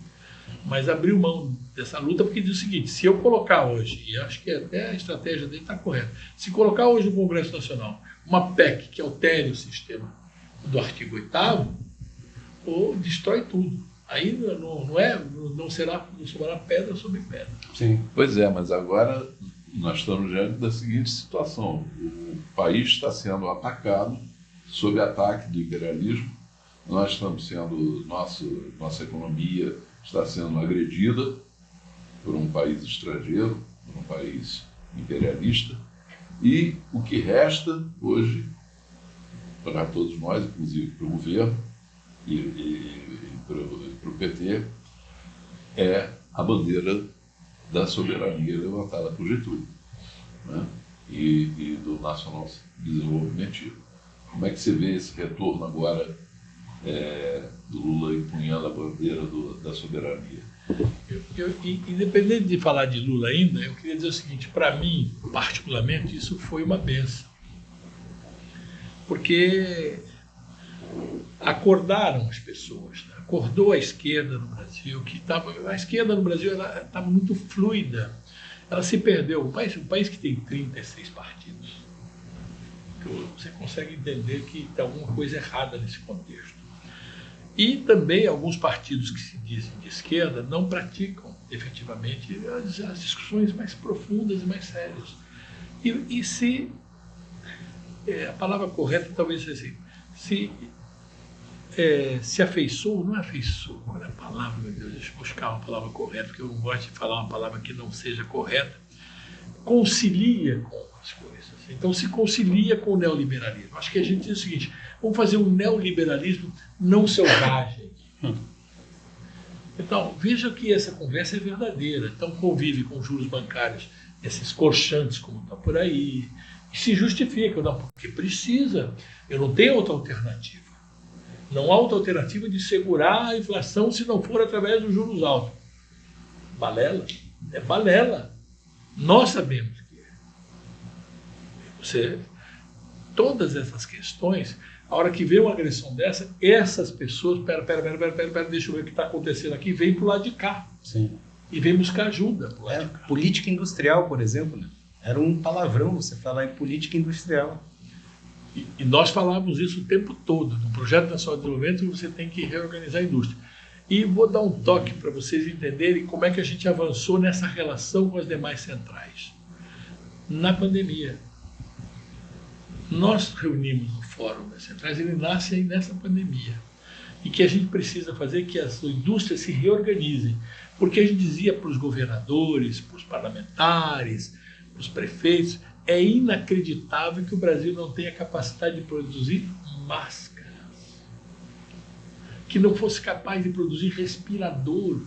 Speaker 5: Mas abriu mão dessa luta porque diz o seguinte: se eu colocar hoje, e acho que até a estratégia dele está correta, se colocar hoje no Congresso Nacional uma PEC que altere o sistema do artigo 8º, destrói tudo. Aí não sobrará pedra sobre pedra.
Speaker 1: Sim. Pois é, mas agora nós estamos diante da seguinte situação: o país está sendo atacado, sob ataque do imperialismo, nós estamos sendo, nossa economia está sendo agredida por um país estrangeiro, por um país imperialista, e o que resta hoje para todos nós, inclusive para o governo e para o PT, é a bandeira da soberania levantada por Getúlio, né? e do nacional desenvolvimentismo. Como é que você vê esse retorno agora do Lula empunhando a bandeira da soberania?
Speaker 5: Independente de falar de Lula ainda, eu queria dizer o seguinte: para mim, particularmente, isso foi uma bênção. Porque acordaram as pessoas, né? Acordou a esquerda no Brasil, a esquerda no Brasil estava muito fluida, ela se perdeu. Um país que tem 36 partidos, você consegue entender que tem alguma coisa errada nesse contexto. E também alguns partidos que se dizem de esquerda não praticam efetivamente as discussões mais profundas e mais sérias. E se a palavra correta talvez seja assim, se afeiçoou, não é afeiçoou, qual é a palavra, meu Deus, deixa eu buscar uma palavra correta, porque eu não gosto de falar uma palavra que não seja correta, concilia com as coisas. Então se concilia com o neoliberalismo. Acho que a gente diz o seguinte: vamos fazer um neoliberalismo não selvagem. Então, veja que essa conversa é verdadeira. Então convive com juros bancários, esses corchantes como está por aí, e se justifica, não, porque precisa, eu não tenho outra alternativa. Não há outra alternativa de segurar a inflação se não for através dos juros altos. Balela? É balela. Nós sabemos que é. Todas essas questões, a hora que vê uma agressão dessa, essas pessoas, pera, deixa eu ver o que está acontecendo aqui, vem para o lado de cá.
Speaker 3: Sim.
Speaker 5: E vem buscar ajuda pro lado de cá.
Speaker 3: Política industrial, por exemplo, né? Era um palavrão você falar em política industrial.
Speaker 5: E nós falávamos isso o tempo todo. No Projeto Nacional de Desenvolvimento, você tem que reorganizar a indústria. E vou dar um toque para vocês entenderem como é que a gente avançou nessa relação com as demais centrais. Na pandemia, nós reunimos o Fórum das Centrais, ele nasce aí nessa pandemia. E que a gente precisa fazer que as indústrias se reorganizem. Porque a gente dizia para os governadores, para os parlamentares, os prefeitos. É inacreditável que o Brasil não tenha capacidade de produzir máscaras, que não fosse capaz de produzir respirador,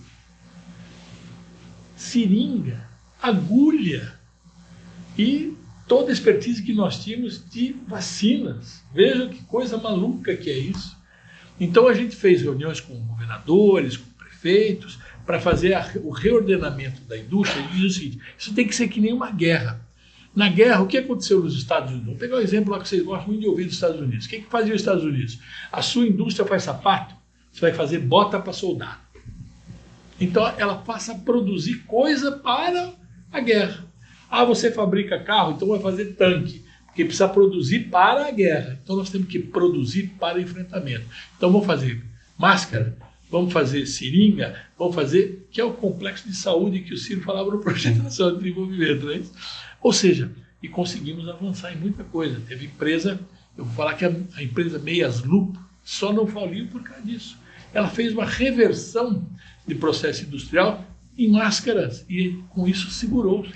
Speaker 5: seringa, agulha e toda a expertise que nós tínhamos de vacinas. Veja que coisa maluca que é isso. Então a gente fez reuniões com governadores, com prefeitos, para fazer o reordenamento da indústria. E diz o seguinte: isso tem que ser que nem uma guerra. Na guerra, o que aconteceu nos Estados Unidos? Vou pegar um exemplo lá que vocês gostam muito de ouvir dos Estados Unidos. O que fazia os Estados Unidos? A sua indústria faz sapato, você vai fazer bota para soldado. Então ela passa a produzir coisa para a guerra. Ah, você fabrica carro, então vai fazer tanque, porque precisa produzir para a guerra. Então nós temos que produzir para enfrentamento. Então vamos fazer máscara, vamos fazer seringa, vamos fazer, que é o complexo de saúde que o Ciro falava no Projeto Nacional de Desenvolvimento, não é isso? Ou seja, e conseguimos avançar em muita coisa. Teve empresa, eu vou falar que a empresa Meias Lupo só não faliu por causa disso. Ela fez uma reversão de processo industrial em máscaras e com isso segurou-se.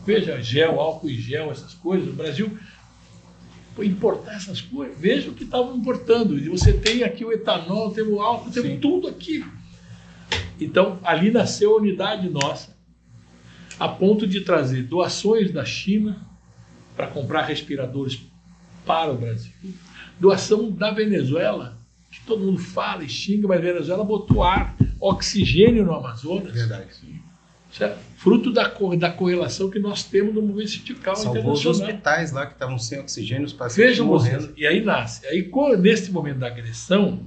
Speaker 5: Veja, gel, álcool e gel, essas coisas. O Brasil foi importar essas coisas. Veja o que estavam importando. E você tem aqui o etanol, tem o álcool, tem tudo aqui. Então, ali nasceu a unidade nossa, a ponto de trazer doações da China para comprar respiradores para o Brasil. Doação da Venezuela, que todo mundo fala e xinga, mas a Venezuela botou ar, oxigênio no Amazonas.
Speaker 3: Verdade.
Speaker 5: Certo? Fruto da correlação que nós temos no movimento sindical
Speaker 3: internacional. Salvou os hospitais lá que estavam sem oxigênio, os pacientes morrendo.
Speaker 5: Vocês, e aí nasce. Aí, nesse momento da agressão,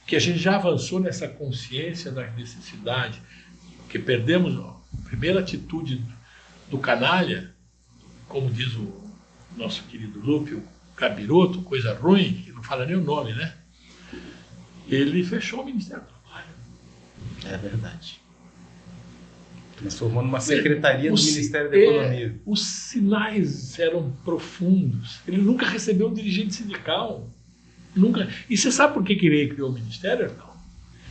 Speaker 5: que a gente já avançou nessa consciência da necessidade, que perdemos a primeira atitude do canalha, como diz o nosso querido Lupe, o capiroto, coisa ruim, que não fala nem o nome, né? Ele fechou o Ministério do Trabalho.
Speaker 3: É verdade. Transformou numa secretaria do Ministério da Economia.
Speaker 5: Os sinais eram profundos. Ele nunca recebeu um dirigente sindical. Nunca. E você sabe por que ele criou o Ministério? Não.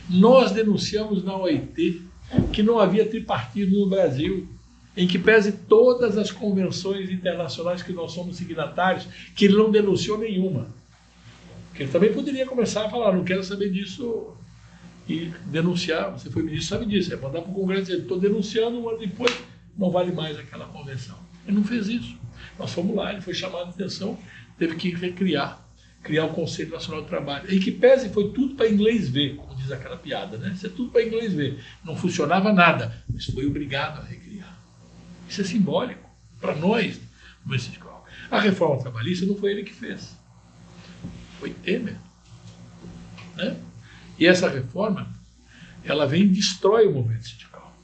Speaker 5: Nós denunciamos na OIT que não havia tripartido no Brasil, em que pese todas as convenções internacionais que nós somos signatários, que ele não denunciou nenhuma. Porque ele também poderia começar a falar, não quero saber disso, e denunciar. Você foi ministro, sabe disso, é mandar para o Congresso e dizer, estou denunciando, um ano depois não vale mais aquela convenção. Ele não fez isso. Nós fomos lá, ele foi chamado de atenção, teve que criar o Conselho Nacional do Trabalho. E que pese foi tudo para inglês ver, como diz aquela piada, né? Isso é tudo para inglês ver. Não funcionava nada, mas foi obrigado a recriar. Isso é simbólico para nós, no sindical. A reforma trabalhista não foi ele que fez. Foi Temer. Né? E essa reforma, ela vem e destrói o movimento sindical.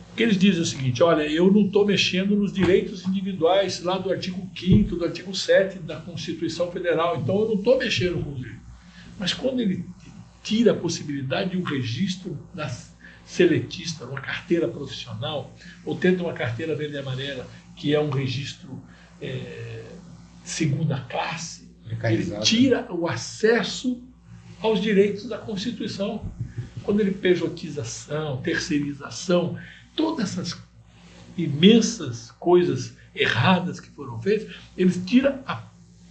Speaker 5: Porque eles dizem o seguinte, olha, eu não estou mexendo nos direitos individuais lá do artigo 5º, do artigo 7º da Constituição Federal, então eu não estou mexendo com isso. Mas quando ele tira a possibilidade de um registro seletista, uma carteira profissional, ou tendo uma carteira verde e amarela, que é um registro segunda classe, ele tira o acesso aos direitos da Constituição. Quando ele pejotização, terceirização, todas essas imensas coisas erradas que foram feitas, eles tiram a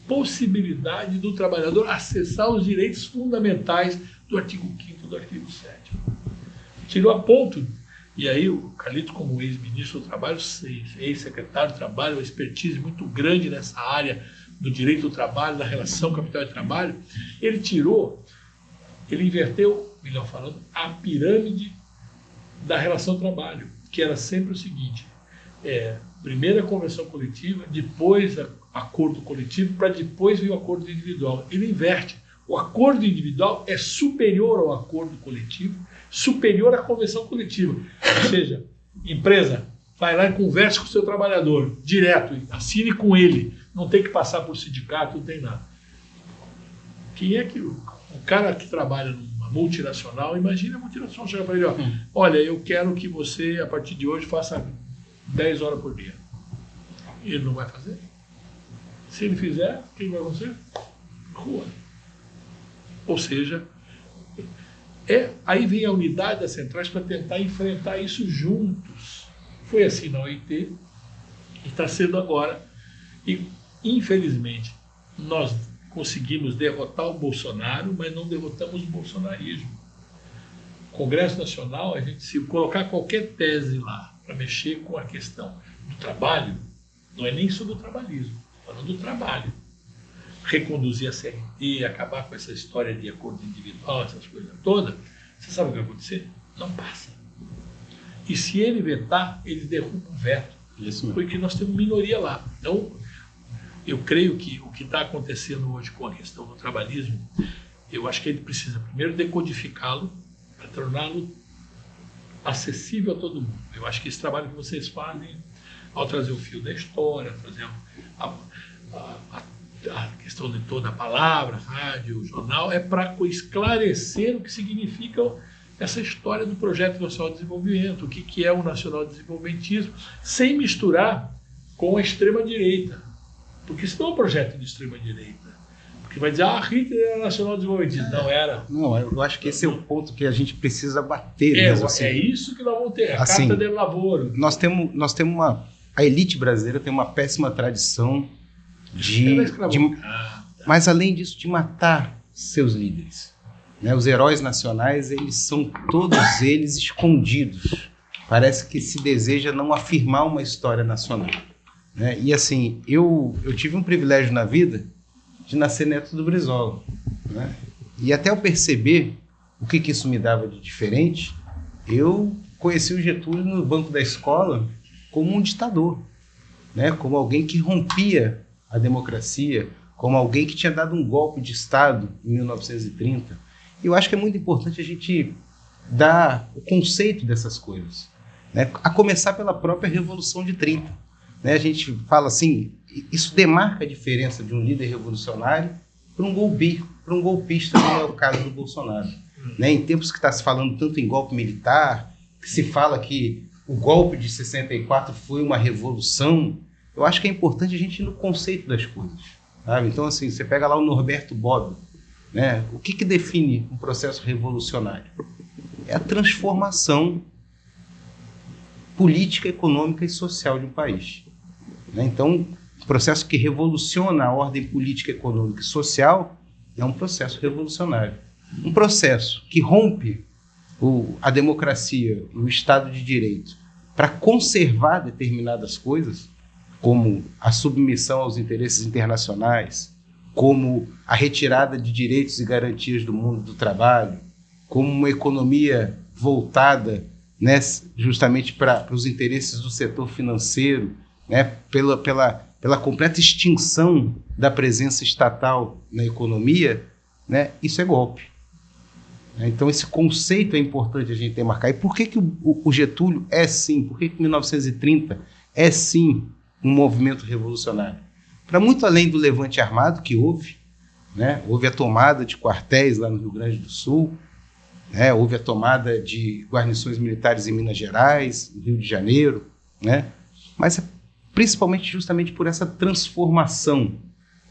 Speaker 5: possibilidade do trabalhador acessar os direitos fundamentais do artigo 5º do artigo 7º. Tirou a ponto, e aí o Carlito, como ex-ministro do Trabalho, ex-secretário do Trabalho, uma expertise muito grande nessa área do direito do trabalho, da relação capital e trabalho, ele inverteu, melhor falando, a pirâmide da relação trabalho, que era sempre o seguinte, primeiro a convenção coletiva, depois acordo coletivo, para depois vir o acordo individual. Ele inverte. O acordo individual é superior ao acordo coletivo, superior à convenção coletiva. Ou seja, empresa, vai lá e converse com o seu trabalhador, direto, assine com ele, não tem que passar por sindicato, não tem nada. Quem é que o cara que trabalha numa multinacional, imagina a multinacional chegar para ele, olha, eu quero que você, a partir de hoje, faça 10 horas por dia. Ele não vai fazer? Se ele fizer, quem vai acontecer? Rua. Ou seja, aí vem a unidade das centrais para tentar enfrentar isso juntos. Foi assim na OIT, E está sendo agora. E, infelizmente, nós conseguimos derrotar o Bolsonaro, mas não derrotamos o bolsonarismo. Congresso Nacional, a gente, se colocar qualquer tese lá para mexer com a questão do trabalho, não é nem sobre o trabalhismo, falando do trabalho. Reconduzir a CLT, acabar com essa história de acordo individual, essas coisas todas, você sabe o que vai acontecer? Não passa. E se ele vetar, ele derruba o veto.
Speaker 3: Isso mesmo.
Speaker 5: Porque nós temos minoria lá. Então, eu creio que o que está acontecendo hoje com a questão do trabalhismo, eu acho que ele precisa primeiro decodificá-lo para torná-lo acessível a todo mundo. Eu acho que esse trabalho que vocês fazem, ao trazer o fio da história, trazer a questão de toda a palavra, rádio, jornal, é para esclarecer o que significa essa história do Projeto Nacional de Desenvolvimento, o que é o nacional desenvolvimentismo, sem misturar com a extrema-direita. Porque isso não é um projeto de extrema-direita. Porque vai dizer, Hitler era nacional desenvolvimentista. Não era.
Speaker 3: Não, eu acho que esse é o ponto que a gente precisa bater.
Speaker 5: É isso que nós vamos ter, a
Speaker 3: assim,
Speaker 5: Carta del Lavoro.
Speaker 3: Nós temos a elite brasileira tem uma péssima tradição mas além disso, de matar seus líderes. Né? Os heróis nacionais, eles são todos eles escondidos. Parece que se deseja não afirmar uma história nacional. Né? E assim, eu tive um privilégio na vida de nascer neto do Brizola. Né? E até eu perceber o que isso me dava de diferente, eu conheci o Getúlio no banco da escola como um ditador, né? Como alguém que rompia a democracia, como alguém que tinha dado um golpe de Estado em 1930. E eu acho que é muito importante a gente dar o conceito dessas coisas, né? A começar pela própria Revolução de 30. Né? A gente fala assim, isso demarca a diferença de um líder revolucionário para um golpista, como é o caso do Bolsonaro. Né? Em tempos que está se falando tanto em golpe militar, que se fala que o golpe de 64 foi uma revolução, eu acho que é importante a gente ir no conceito das coisas. Sabe? Então, assim, você pega lá o Norberto Bobbio, né? O que define um processo revolucionário? É a transformação política, econômica e social de um país. Né? Então, o processo que revoluciona a ordem política, econômica e social é um processo revolucionário. Um processo que rompe a democracia e o Estado de Direito para conservar determinadas coisas, como a submissão aos interesses internacionais, como a retirada de direitos e garantias do mundo do trabalho, como uma economia voltada, né, justamente para os interesses do setor financeiro, né, pela completa extinção da presença estatal na economia, né, isso é golpe. Então esse conceito é importante a gente demarcar. E por que o Getúlio é sim? Por que 1930 é sim um movimento revolucionário? Para muito além do levante armado que houve, né? Houve a tomada de quartéis lá no Rio Grande do Sul, né? Houve a tomada de guarnições militares em Minas Gerais, no Rio de Janeiro, né? Mas é principalmente justamente por essa transformação.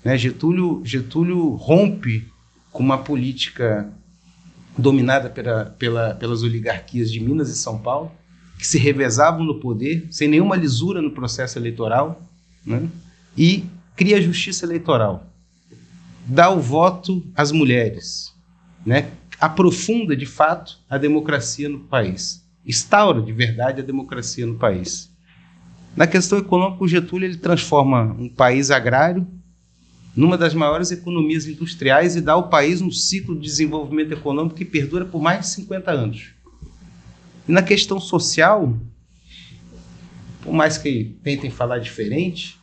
Speaker 3: Né? Getúlio rompe com uma política dominada pelas oligarquias de Minas e São Paulo, que se revezavam no poder, sem nenhuma lisura no processo eleitoral, né? E cria a justiça eleitoral, dá o voto às mulheres, né? Aprofunda, de fato, a democracia no país, instaura, de verdade, a democracia no país. Na questão econômica, o Getúlio ele transforma um país agrário numa das maiores economias industriais e dá ao país um ciclo de desenvolvimento econômico que perdura por mais de 50 anos. E na questão social, por mais que tentem falar diferente,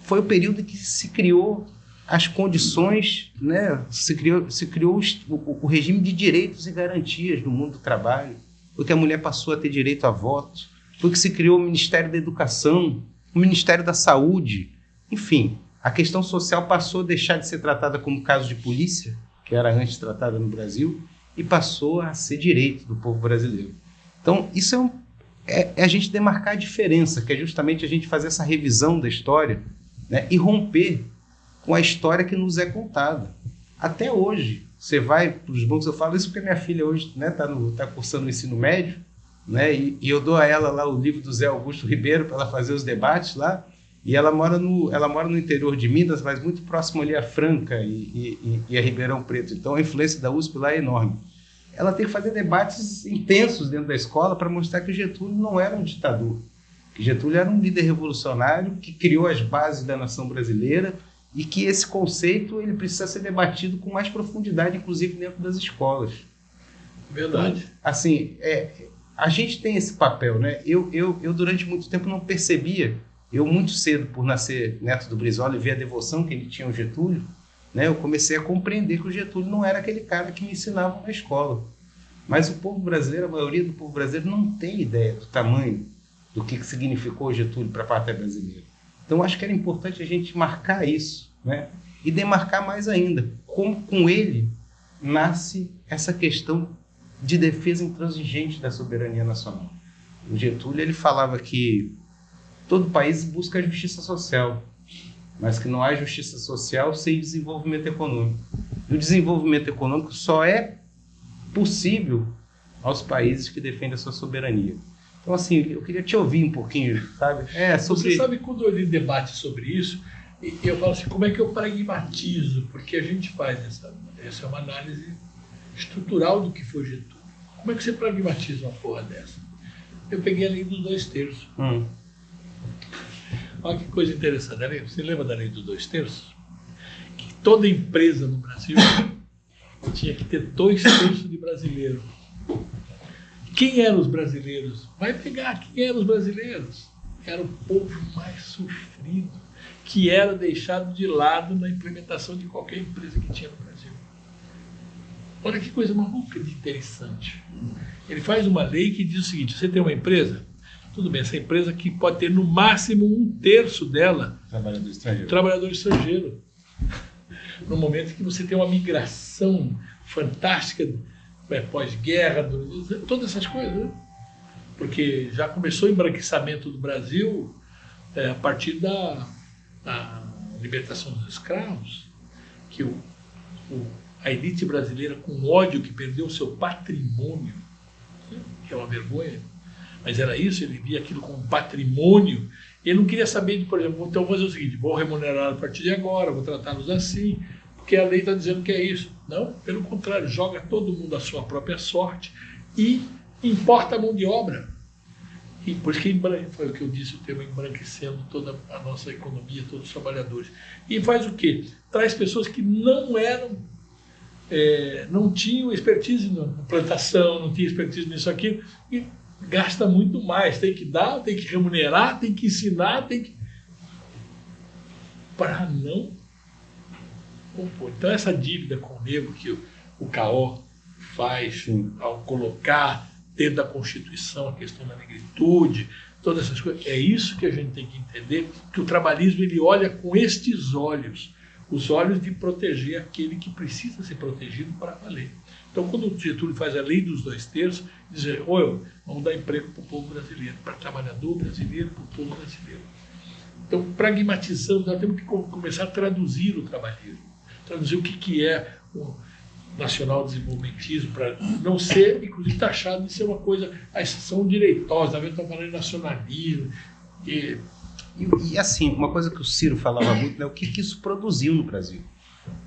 Speaker 3: foi o período em que se criou as condições, né? se criou o regime de direitos e garantias no mundo do trabalho, porque a mulher passou a ter direito a voto, porque se criou o Ministério da Educação, o Ministério da Saúde. Enfim, a questão social passou a deixar de ser tratada como caso de polícia, que era antes tratada no Brasil, e passou a ser direito do povo brasileiro. Então, isso é a gente demarcar a diferença, que é justamente a gente fazer essa revisão da história, né, e romper com a história que nos é contada. Até hoje, você vai para os bancos, eu falo isso porque minha filha hoje está cursando o ensino médio, né? E eu dou a ela lá o livro do Zé Augusto Ribeiro para ela fazer os debates lá. E ela mora no interior de Minas, mas muito próximo ali a Franca e a Ribeirão Preto. Então a influência da USP lá é enorme. Ela tem que fazer debates intensos dentro da escola para mostrar que o Getúlio não era um ditador, que Getúlio era um líder revolucionário que criou as bases da nação brasileira e que esse conceito ele precisa ser debatido com mais profundidade, inclusive dentro das escolas.
Speaker 5: Verdade.
Speaker 3: Então, assim, a gente tem esse papel, né? Eu durante muito tempo não percebia. Eu, muito cedo, por nascer neto do Brizola e ver a devoção que ele tinha ao Getúlio, né, eu comecei a compreender que o Getúlio não era aquele cara que me ensinava na escola. Mas o povo brasileiro, a maioria do povo brasileiro, não tem ideia do tamanho do que significou o Getúlio para a pátria brasileira. Então, acho que era importante a gente marcar isso, né, e demarcar mais ainda, como com ele nasce essa questão de defesa intransigente da soberania nacional. O Getúlio ele falava que todo país busca a justiça social, mas que não há justiça social sem desenvolvimento econômico. E o desenvolvimento econômico só é possível aos países que defendem a sua soberania. Então, assim, eu queria te ouvir um pouquinho, sabe?
Speaker 5: Você sabe, quando eu li debate sobre isso, eu falo assim, como é que eu pragmatizo? Porque a gente faz essa é uma análise estrutural do que foi Getúlio. Como é que você pragmatiza uma porra dessa? Eu peguei a lei dos 2/3. Olha que coisa interessante. Você lembra da lei dos 2/3? Que toda empresa no Brasil tinha que ter 2/3 de brasileiro. Quem eram os brasileiros? Vai pegar quem eram os brasileiros. Era o povo mais sofrido, que era deixado de lado na implementação de qualquer empresa que tinha no Brasil. Olha que coisa maluca de interessante. Ele faz uma lei que diz o seguinte: você tem uma empresa, tudo bem, essa empresa que pode ter no máximo 1/3 dela trabalhador estrangeiro. No momento que você tem uma migração fantástica, pós-guerra, todas essas coisas, né? Porque já começou o embranquecimento do Brasil a partir da libertação dos escravos, que a elite brasileira, com ódio, que perdeu o seu patrimônio, que é uma vergonha, mas era isso, ele via aquilo como patrimônio. Ele não queria saber de, por exemplo, então vou fazer o seguinte: vou remunerar a partir de agora, vou tratá-los assim, porque a lei está dizendo que é isso. Não, pelo contrário, joga todo mundo à sua própria sorte e importa a mão de obra. E por isso que foi o que eu disse, o tema embranquecendo toda a nossa economia, todos os trabalhadores. E faz o quê? Traz pessoas que não eram, não tinham expertise na plantação, não tinham expertise nisso, aquilo, e gasta muito mais. Tem que dar, tem que remunerar, tem que ensinar, tem que... para não compor. Então essa dívida com o negro que o CAO faz, ao colocar dentro da Constituição a questão da negritude, todas essas coisas, é isso que a gente tem que entender, que o trabalhismo ele olha com estes olhos, os olhos de proteger aquele que precisa ser protegido para valer. Então, quando o Getúlio faz a lei dos 2/3, dizer, vamos dar emprego para o povo brasileiro, para o trabalhador brasileiro, para o povo brasileiro. Então, pragmatizando, nós temos que começar a traduzir o trabalhismo, traduzir o que é o nacional desenvolvimentismo, para não ser, inclusive, taxado de ser uma coisa, são direitosos, talvez estão falando de nacionalismo. E
Speaker 3: assim, uma coisa que o Ciro falava muito, né, o que isso produziu no Brasil,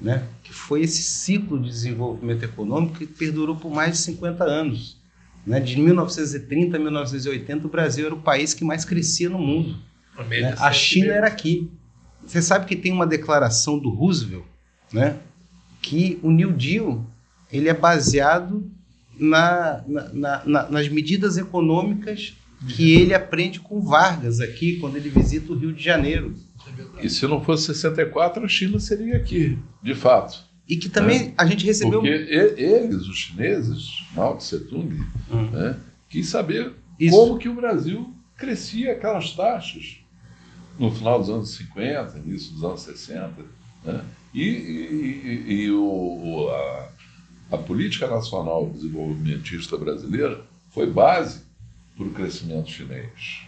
Speaker 3: né? Que foi esse ciclo de desenvolvimento econômico que perdurou por mais de 50 anos. Né? De 1930 a 1980, o Brasil era o país que mais crescia no mundo. Né? A China era aqui. Você sabe que tem uma declaração do Roosevelt, né? Que o New Deal ele é baseado nas medidas econômicas que ele aprende com Vargas aqui, quando ele visita o Rio de Janeiro.
Speaker 1: E se não fosse 64, a China seria aqui, de fato.
Speaker 3: E que também a gente recebeu...
Speaker 1: Porque eles, os chineses, Mao Tse Tung, né, quis saber como que o Brasil crescia aquelas taxas no final dos anos 50, início dos anos 60. Né? A política nacional desenvolvimentista brasileira foi base para o crescimento chinês.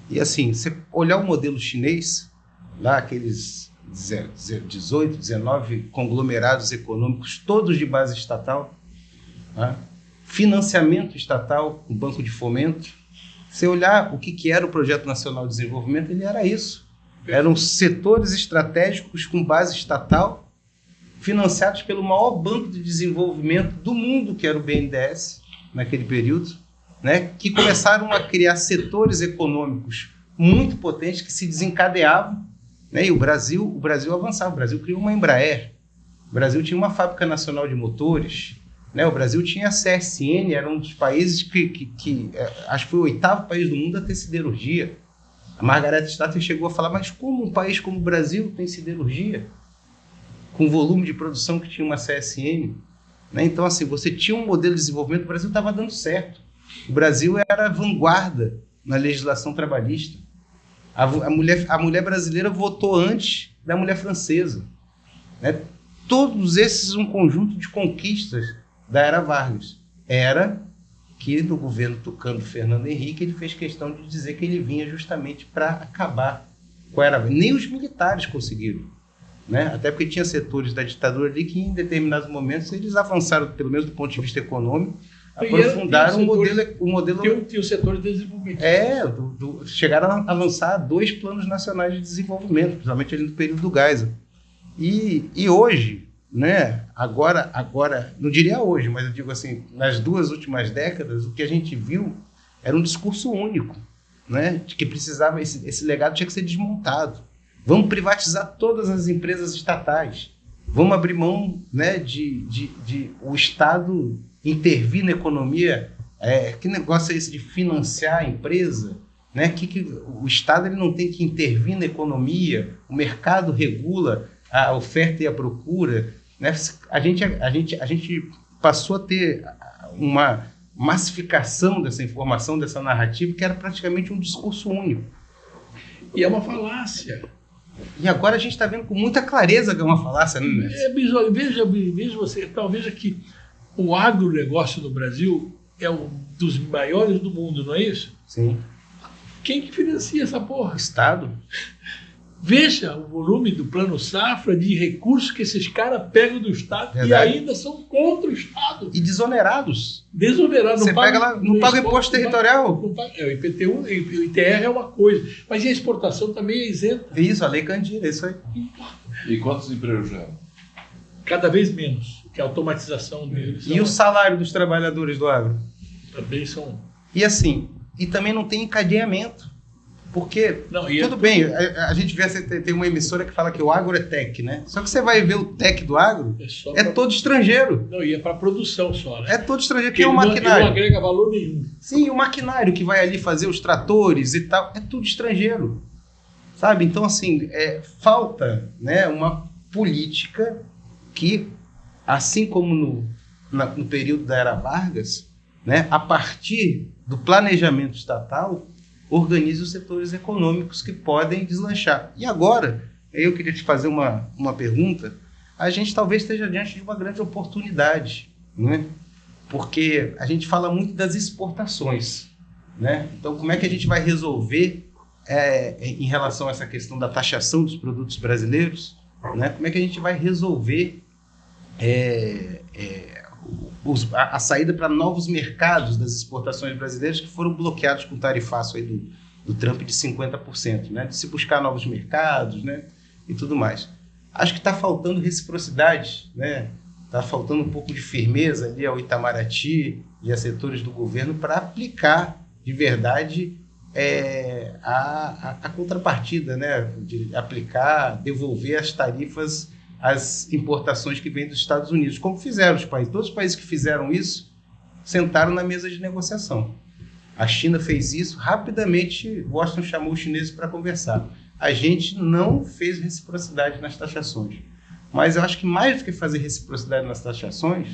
Speaker 3: E assim, você olhar o modelo chinês, lá aqueles 18, 19 conglomerados econômicos, todos de base estatal, né? financiamento estatal, o Banco de Fomento. Se olhar o que era o Projeto Nacional de Desenvolvimento, ele era isso. Eram setores estratégicos com base estatal, financiados pelo maior banco de desenvolvimento do mundo, que era o BNDES, naquele período, né, que começaram a criar setores econômicos muito potentes que se desencadeavam, né, e o Brasil avançava. O Brasil criou uma Embraer, o Brasil tinha uma fábrica nacional de motores, né, o Brasil tinha a CSN, era um dos países que acho que foi o 8º país do mundo a ter siderurgia. A Margaret Thatcher chegou a falar, mas como um país como o Brasil tem siderurgia? Com o volume de produção que tinha uma CSN. Né? Então, assim, você tinha um modelo de desenvolvimento, o Brasil estava dando certo. O Brasil era vanguarda na legislação trabalhista. A mulher brasileira votou antes da mulher francesa. Né? Todos esses um conjunto de conquistas da era Vargas. Era que no governo Tucano Fernando Henrique ele fez questão de dizer que ele vinha justamente para acabar com a era Vargas. Nem os militares conseguiram. Né? Até porque tinha setores da ditadura ali que em determinados momentos eles avançaram, pelo menos do ponto de vista econômico, aprofundaram o modelo...
Speaker 5: Tinha o setor de desenvolvimento.
Speaker 3: Chegaram a lançar 2 planos nacionais de desenvolvimento, principalmente ali no período do Geisel. E hoje, né, agora, não diria hoje, mas eu digo assim, nas 2 últimas décadas, o que a gente viu era um discurso único, né, de que precisava, esse legado tinha que ser desmontado. Vamos privatizar todas as empresas estatais. Vamos abrir mão, né, de o Estado intervir na economia. Que negócio é esse de financiar a empresa? Né? Que o Estado ele não tem que intervir na economia. O mercado regula a oferta e a procura. Né? A gente passou a ter uma massificação dessa informação, dessa narrativa, que era praticamente um discurso único.
Speaker 5: E é uma falácia.
Speaker 3: E agora a gente está vendo com muita clareza que é uma falácia, né?
Speaker 5: Veja você, talvez que o agronegócio no Brasil é um dos maiores do mundo, não é isso?
Speaker 3: Sim.
Speaker 5: Quem que financia essa porra?
Speaker 3: Estado.
Speaker 5: Veja o volume do Plano Safra de recursos que esses caras pegam do Estado. Verdade. E ainda são contra o Estado.
Speaker 3: E desonerados.
Speaker 5: Desonerados.
Speaker 3: Você pega lá, não paga imposto territorial.
Speaker 5: O IPTU, o ITR é uma coisa, mas a exportação também é isenta.
Speaker 3: Isso, a Lei Candir, é isso aí.
Speaker 1: E quantos empregos geram?
Speaker 5: Cada vez menos, que a automatização deles.
Speaker 3: E o salário dos trabalhadores do agro?
Speaker 5: Também são...
Speaker 3: E assim, e também não tem encadeamento. Porque, tudo bem, a gente vê, tem uma emissora que fala que o agro é tech, né? Só que você vai ver o tech do agro, todo estrangeiro.
Speaker 5: Não, e é para produção só, né?
Speaker 3: É todo estrangeiro, que é o maquinário.
Speaker 5: Não agrega valor nenhum.
Speaker 3: Sim, o maquinário que vai ali fazer os tratores e tal, é tudo estrangeiro. Sabe? Então, assim, falta, né, uma política que, assim como no período da Era Vargas, né, a partir do planejamento estatal, organize os setores econômicos que podem deslanchar. E agora, eu queria te fazer uma pergunta. A gente talvez esteja diante de uma grande oportunidade, né? Porque a gente fala muito das exportações, né? Então, como é que a gente vai resolver em relação a essa questão da taxação dos produtos brasileiros? Né? Como é que a gente vai resolver a saída para novos mercados das exportações brasileiras que foram bloqueados com o tarifaço aí do Trump de 50%, né? De se buscar novos mercados, né? E tudo mais. Acho que está faltando reciprocidade, né? Está faltando um pouco de firmeza ali ao Itamaraty e a setores do governo para aplicar de verdade a contrapartida, né? De aplicar, devolver as tarifas as importações que vêm dos Estados Unidos, como fizeram os países. Todos os países que fizeram isso sentaram na mesa de negociação. A China fez isso, rapidamente Washington chamou os chineses para conversar. A gente não fez reciprocidade nas taxações. Mas eu acho que mais do que fazer reciprocidade nas taxações,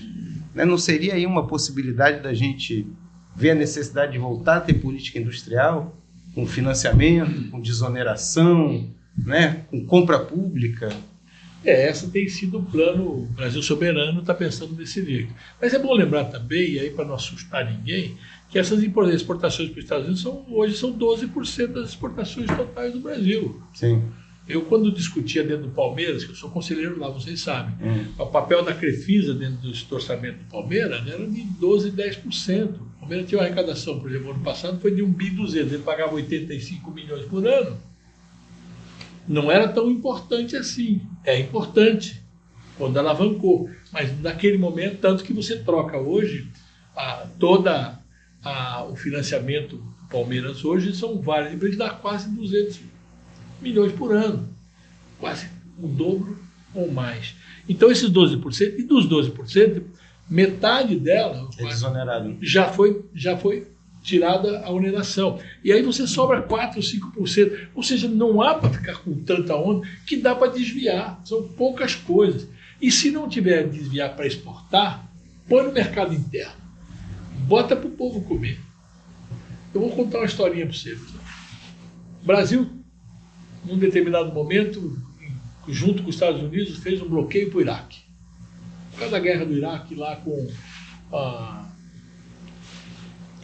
Speaker 3: né, não seria aí uma possibilidade da gente ver a necessidade de voltar a ter política industrial, com financiamento, com desoneração, né, com compra pública?
Speaker 5: Essa tem sido o plano, o Brasil soberano está pensando nesse jeito. Mas é bom lembrar também, e aí para não assustar ninguém, que essas exportações para os Estados Unidos hoje são 12% das exportações totais do Brasil.
Speaker 3: Sim.
Speaker 5: Eu, quando discutia dentro do Palmeiras, que eu sou conselheiro lá, vocês sabem, o papel da Crefisa dentro do orçamento do Palmeiras era de 12%, 10%. O Palmeiras tinha uma arrecadação, por exemplo, ano passado foi de 1,2 bi, ele pagava 85 milhões por ano. Não era tão importante assim. É importante, quando alavancou. Mas naquele momento, tanto que você troca hoje o financiamento do Palmeiras hoje são várias empresas, dá quase 200 milhões por ano, quase o dobro ou mais. Então esses 12%, e dos 12%, metade dela já foi tirada a oneração. E aí você sobra 4 ou 5%. Ou seja, não há para ficar com tanta onda que dá para desviar. São poucas coisas. E se não tiver desviar para exportar, põe no mercado interno. Bota para o povo comer. Eu vou contar uma historinha para você. O Brasil, num determinado momento, junto com os Estados Unidos, fez um bloqueio para o Iraque. Por causa da guerra do Iraque lá com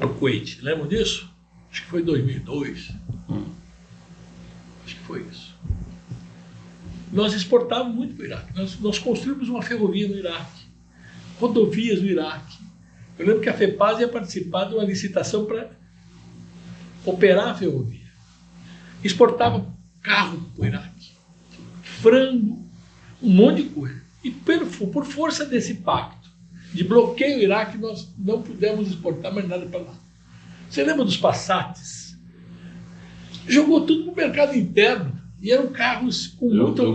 Speaker 5: o Kuwait. Lembram disso? Acho que foi em 2002. Acho que foi isso. Nós exportávamos muito para o Iraque. Nós construímos uma ferrovia no Iraque, rodovias no Iraque. Eu lembro que a FEPAS ia participar de uma licitação para operar a ferrovia. Exportava carro para o Iraque, frango, um monte de coisa. E por força desse pacto de bloqueio ao Iraque, nós não pudemos exportar mais nada para lá. Você lembra dos Passates? Jogou tudo para o mercado interno. E eram carros com muito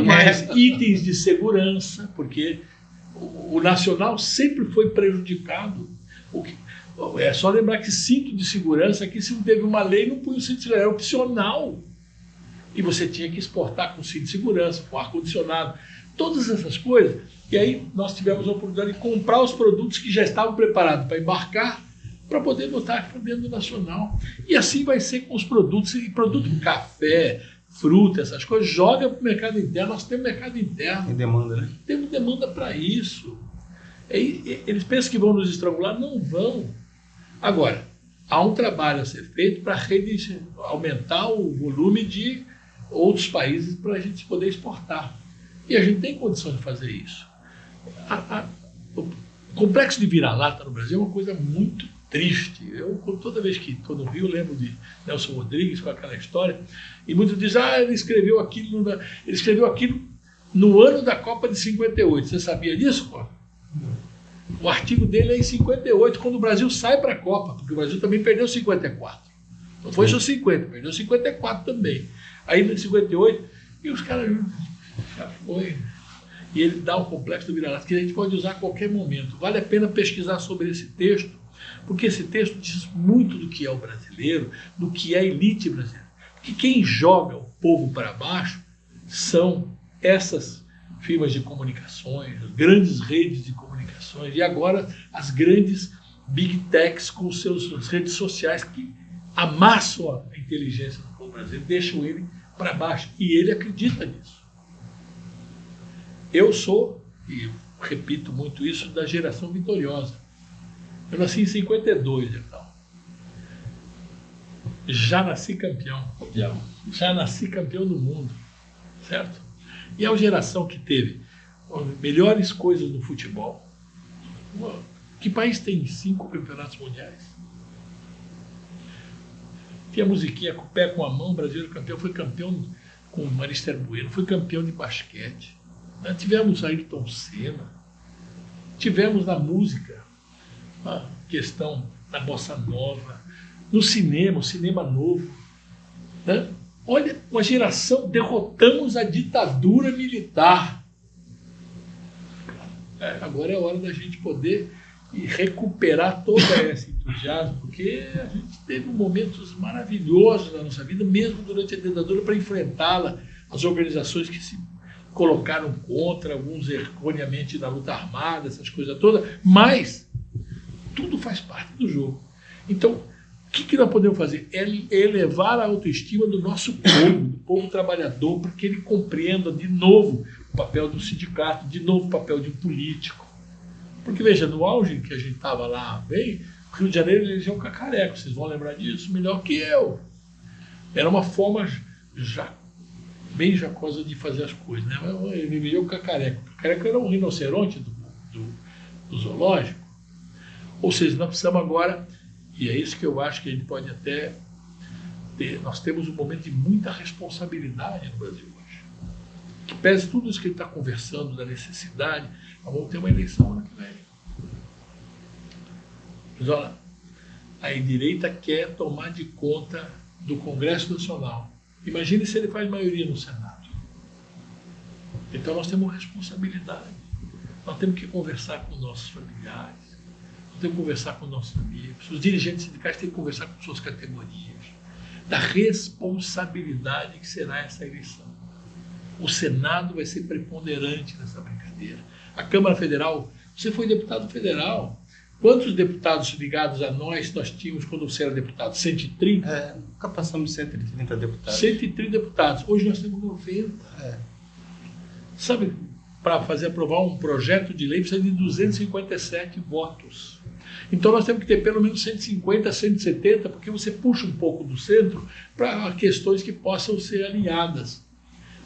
Speaker 5: mais itens de segurança, porque o nacional sempre foi prejudicado. É só lembrar que cinto de segurança, aqui se não teve uma lei, não punha o cinto de segurança, era opcional. E você tinha que exportar com cinto de segurança, com ar-condicionado, todas essas coisas. E aí nós tivemos a oportunidade de comprar os produtos que já estavam preparados para embarcar, para poder botar para dentro do nacional. E assim vai ser com os produtos, e produto café, fruta, essas coisas, joga para o mercado interno. Nós temos mercado interno.
Speaker 3: Tem demanda, né?
Speaker 5: Temos demanda para isso. Eles pensam que vão nos estrangular? Não vão. Agora, há um trabalho a ser feito para aumentar o volume de outros países para a gente poder exportar. E a gente tem condição de fazer isso. O complexo de vira-lata no Brasil é uma coisa muito triste. Eu, toda vez que estou no Rio, lembro de Nelson Rodrigues com aquela história, e muitos dizem, ele escreveu aquilo no ano da Copa de 58. Você sabia disso, pô? O artigo dele é em 58, quando o Brasil sai para a Copa, porque o Brasil também perdeu 54. Não foi só 50, perdeu 54 também. Aí em 58, e os caras já foi. E ele dá o complexo do vira-lata, que a gente pode usar a qualquer momento. Vale a pena pesquisar sobre esse texto, porque esse texto diz muito do que é o brasileiro, do que é a elite brasileira. Porque quem joga o povo para baixo são essas firmas de comunicações, as grandes redes de comunicações, e agora as grandes big techs com suas redes sociais que amassam a inteligência do povo brasileiro, deixam ele para baixo. E ele acredita nisso. Eu sou, e eu repito muito isso, da geração vitoriosa. Eu nasci em 52, então. Já nasci campeão. Já nasci campeão do mundo, certo? E é a geração que teve melhores coisas no futebol. Que país tem 5 campeonatos mundiais? Tinha musiquinha com o pé, com a mão, o Brasil era campeão, foi campeão com o Marister Bueno, foi campeão de basquete. Tivemos Ayrton Senna, tivemos na música a questão da bossa nova, no cinema, o cinema novo. Né? Olha, uma geração, derrotamos a ditadura militar. Agora é hora da gente poder recuperar todo esse entusiasmo, porque a gente teve momentos maravilhosos na nossa vida, mesmo durante a ditadura, para enfrentá-la, as organizações que se colocaram contra, alguns erroneamente na luta armada, essas coisas todas, mas tudo faz parte do jogo. Então, o que nós podemos fazer? É elevar a autoestima do nosso povo, do povo trabalhador, para que ele compreenda de novo o papel do sindicato, de novo o papel de um político. Porque, veja, no auge que a gente estava lá, bem, o Rio de Janeiro elegeu o Cacareco, vocês vão lembrar disso melhor que eu. Era uma forma já bem jacosa de fazer as coisas, né? Ele me viu o Cacareco. O Cacareco era um rinoceronte do zoológico. Ou seja, nós precisamos agora, e é isso que eu acho que a gente pode até ter, nós temos um momento de muita responsabilidade no Brasil hoje. Que pese tudo isso que ele está conversando, da necessidade, nós vamos ter uma eleição ano que vem. Mas olha, a direita quer tomar de conta do Congresso Nacional. Imagine se ele faz maioria no Senado. Então nós temos uma responsabilidade. Nós temos que conversar com nossos familiares, nós temos que conversar com nossos amigos, os dirigentes sindicais têm que conversar com suas categorias, da responsabilidade que será essa eleição. O Senado vai ser preponderante nessa brincadeira. A Câmara Federal, você foi deputado federal. Quantos deputados ligados a nós tínhamos quando você era deputado? 130?
Speaker 3: Nunca passamos de 130 deputados.
Speaker 5: 130 deputados. Hoje nós temos 90. Sabe, para fazer aprovar um projeto de lei precisa de 257 votos. Então nós temos que ter pelo menos 150, 170, porque você puxa um pouco do centro para questões que possam ser alinhadas.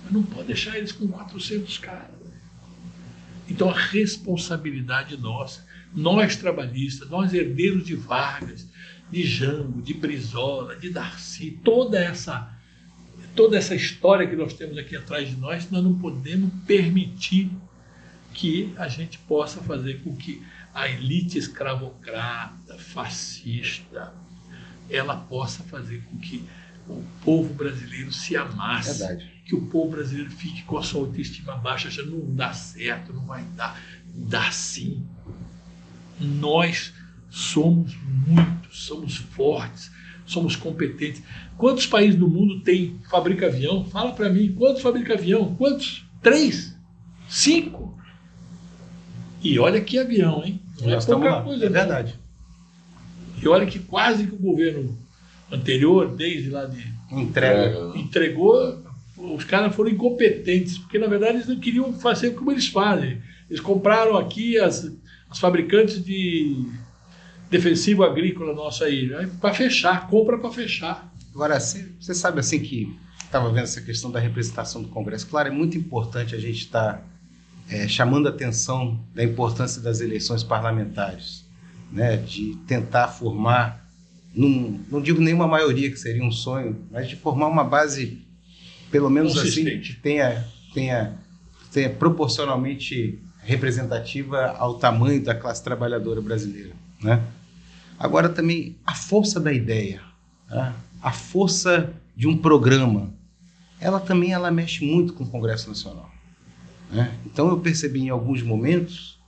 Speaker 5: Mas não pode deixar eles com 400 caras. Então a responsabilidade nossa, nós trabalhistas, nós herdeiros de Vargas, de Jango, de Brizola, de Darcy, toda essa história que nós temos aqui atrás de nós não podemos permitir que a gente possa fazer com que a elite escravocrata, fascista, ela possa fazer com que o povo brasileiro se amasse.
Speaker 3: Verdade.
Speaker 5: Que o povo brasileiro fique com a sua autoestima baixa, achando não dá certo, não vai dar. Dá sim. Nós somos muitos, somos fortes, somos competentes. Quantos países do mundo fabrica avião? Fala para mim, quantos fabrica avião? Quantos? 3? 5? E olha que avião, hein? Não é pouca coisa.
Speaker 3: É verdade.
Speaker 5: E olha que quase que o governo anterior, desde lá de... entregou, os caras foram incompetentes, porque na verdade eles não queriam fazer como eles fazem. Eles compraram aqui as fabricantes de defensivo agrícola nosso aí, né? Para fechar, compra para fechar.
Speaker 3: Agora, você sabe assim que estava vendo essa questão da representação do Congresso. Claro, é muito importante a gente estar chamando a atenção da importância das eleições parlamentares, né? De tentar formar, não digo nenhuma maioria, que seria um sonho, mas de formar uma base, pelo menos assim, que tenha proporcionalmente representativa ao tamanho da classe trabalhadora brasileira, né? Agora também a força da ideia, né? A força de um programa, ela mexe muito com o Congresso Nacional, né? Então eu percebi em alguns momentos,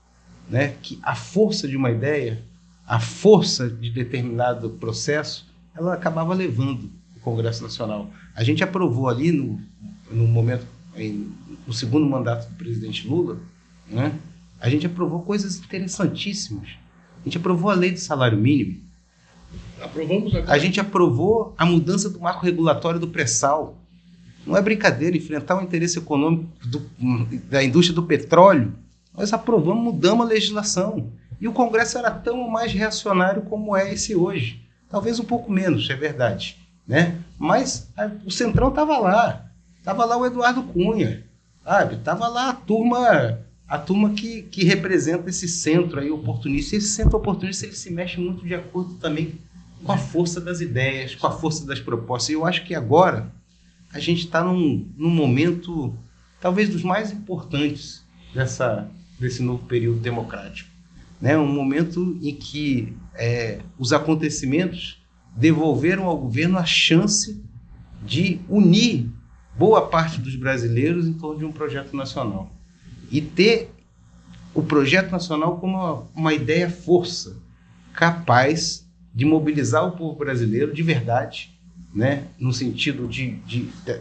Speaker 3: né, que a força de uma ideia, a força de determinado processo, ela acabava levando o Congresso Nacional. A gente aprovou ali no momento, no segundo mandato do presidente Lula, né, a gente aprovou coisas interessantíssimas. A gente aprovou a lei do salário mínimo.
Speaker 5: Aprovamos agora.
Speaker 3: A gente aprovou a mudança do marco regulatório do pré-sal. Não é brincadeira enfrentar o interesse econômico da indústria do petróleo. Nós aprovamos, mudamos a legislação. E o Congresso era tão ou mais reacionário como é esse hoje. Talvez um pouco menos, é verdade, né? Mas o Centrão estava lá. Estava lá o Eduardo Cunha, sabe? Estava lá a turma que representa esse centro aí oportunista. E esse centro oportunista ele se mexe muito de acordo também com a força das ideias, com a força das propostas. E eu acho que agora a gente está num momento talvez dos mais importantes desse novo período democrático, né? Um momento em que os acontecimentos devolveram ao governo a chance de unir boa parte dos brasileiros em torno de um projeto nacional e ter o projeto nacional como uma ideia força capaz de mobilizar o povo brasileiro de verdade, né? No sentido de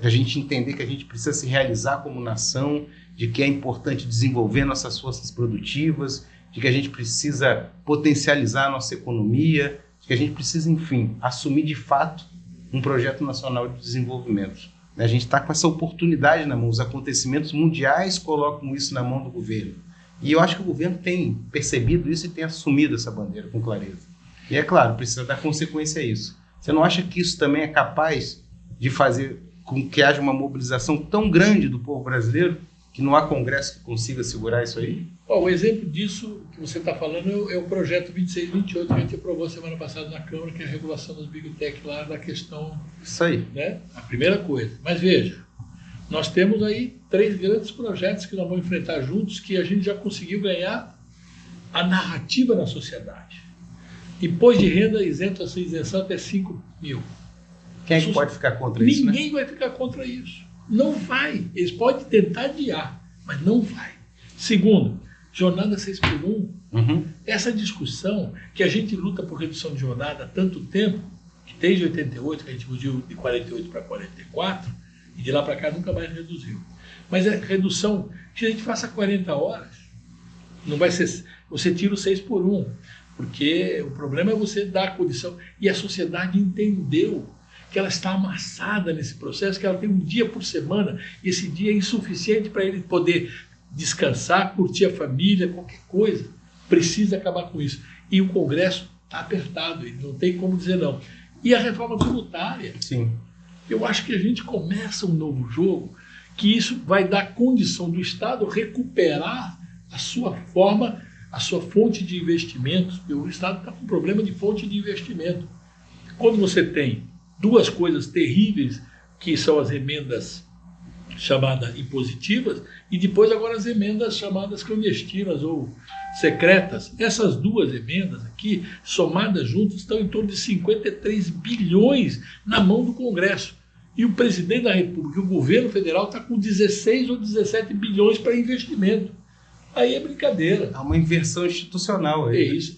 Speaker 3: a gente entender que a gente precisa se realizar como nação, de que é importante desenvolver nossas forças produtivas, de que a gente precisa potencializar a nossa economia, de que a gente precisa, enfim, assumir de fato um projeto nacional de desenvolvimento. A gente está com essa oportunidade na mão, os acontecimentos mundiais colocam isso na mão do governo. E eu acho que o governo tem percebido isso e tem assumido essa bandeira com clareza. E é claro, precisa dar consequência a isso. Você não acha que isso também é capaz de fazer com que haja uma mobilização tão grande do povo brasileiro que não há congresso que consiga segurar isso aí?
Speaker 5: Bom, o exemplo disso que você está falando é o projeto 2628 que a gente aprovou semana passada na Câmara, que é a regulação das Big Tech lá da questão...
Speaker 3: Isso aí.
Speaker 5: Né? A primeira coisa. Mas veja, nós temos aí 3 grandes projetos que nós vamos enfrentar juntos, que a gente já conseguiu ganhar a narrativa na sociedade. Imposto de renda isento a sua isenção até 5 mil.
Speaker 3: Quem é que pode ficar contra isso, né?
Speaker 5: Ninguém vai ficar contra isso. Não vai. Eles podem tentar adiar, mas não vai. Segundo, jornada 6 por 1. Essa discussão que a gente luta por redução de jornada há tanto tempo, que desde 88, que a gente reduziu de 48 para 44, e de lá para cá nunca mais reduziu. Mas a redução, que a gente faça 40 horas, não vai ser... Você tira o 6 por 1, porque o problema é você dar a condição. E a sociedade entendeu que ela está amassada nesse processo, que ela tem um dia por semana, e esse dia é insuficiente para ele poder descansar, curtir a família, qualquer coisa. Precisa acabar com isso. E o Congresso está apertado, não tem como dizer não. E a reforma tributária.
Speaker 3: Sim. Eu
Speaker 5: acho que a gente começa um novo jogo, que isso vai dar condição do Estado recuperar a sua forma, a sua fonte de investimentos, porque o Estado está com problema de fonte de investimento. Quando você tem 2 coisas terríveis, que são as emendas chamadas impositivas, e depois agora as emendas chamadas clandestinas ou secretas. Essas 2 emendas aqui, somadas juntas, estão em torno de 53 bilhões na mão do Congresso. E o presidente da República, o governo federal, está com 16 ou 17 bilhões para investimento. Aí é brincadeira.
Speaker 3: Há uma inversão institucional aí.
Speaker 5: É isso.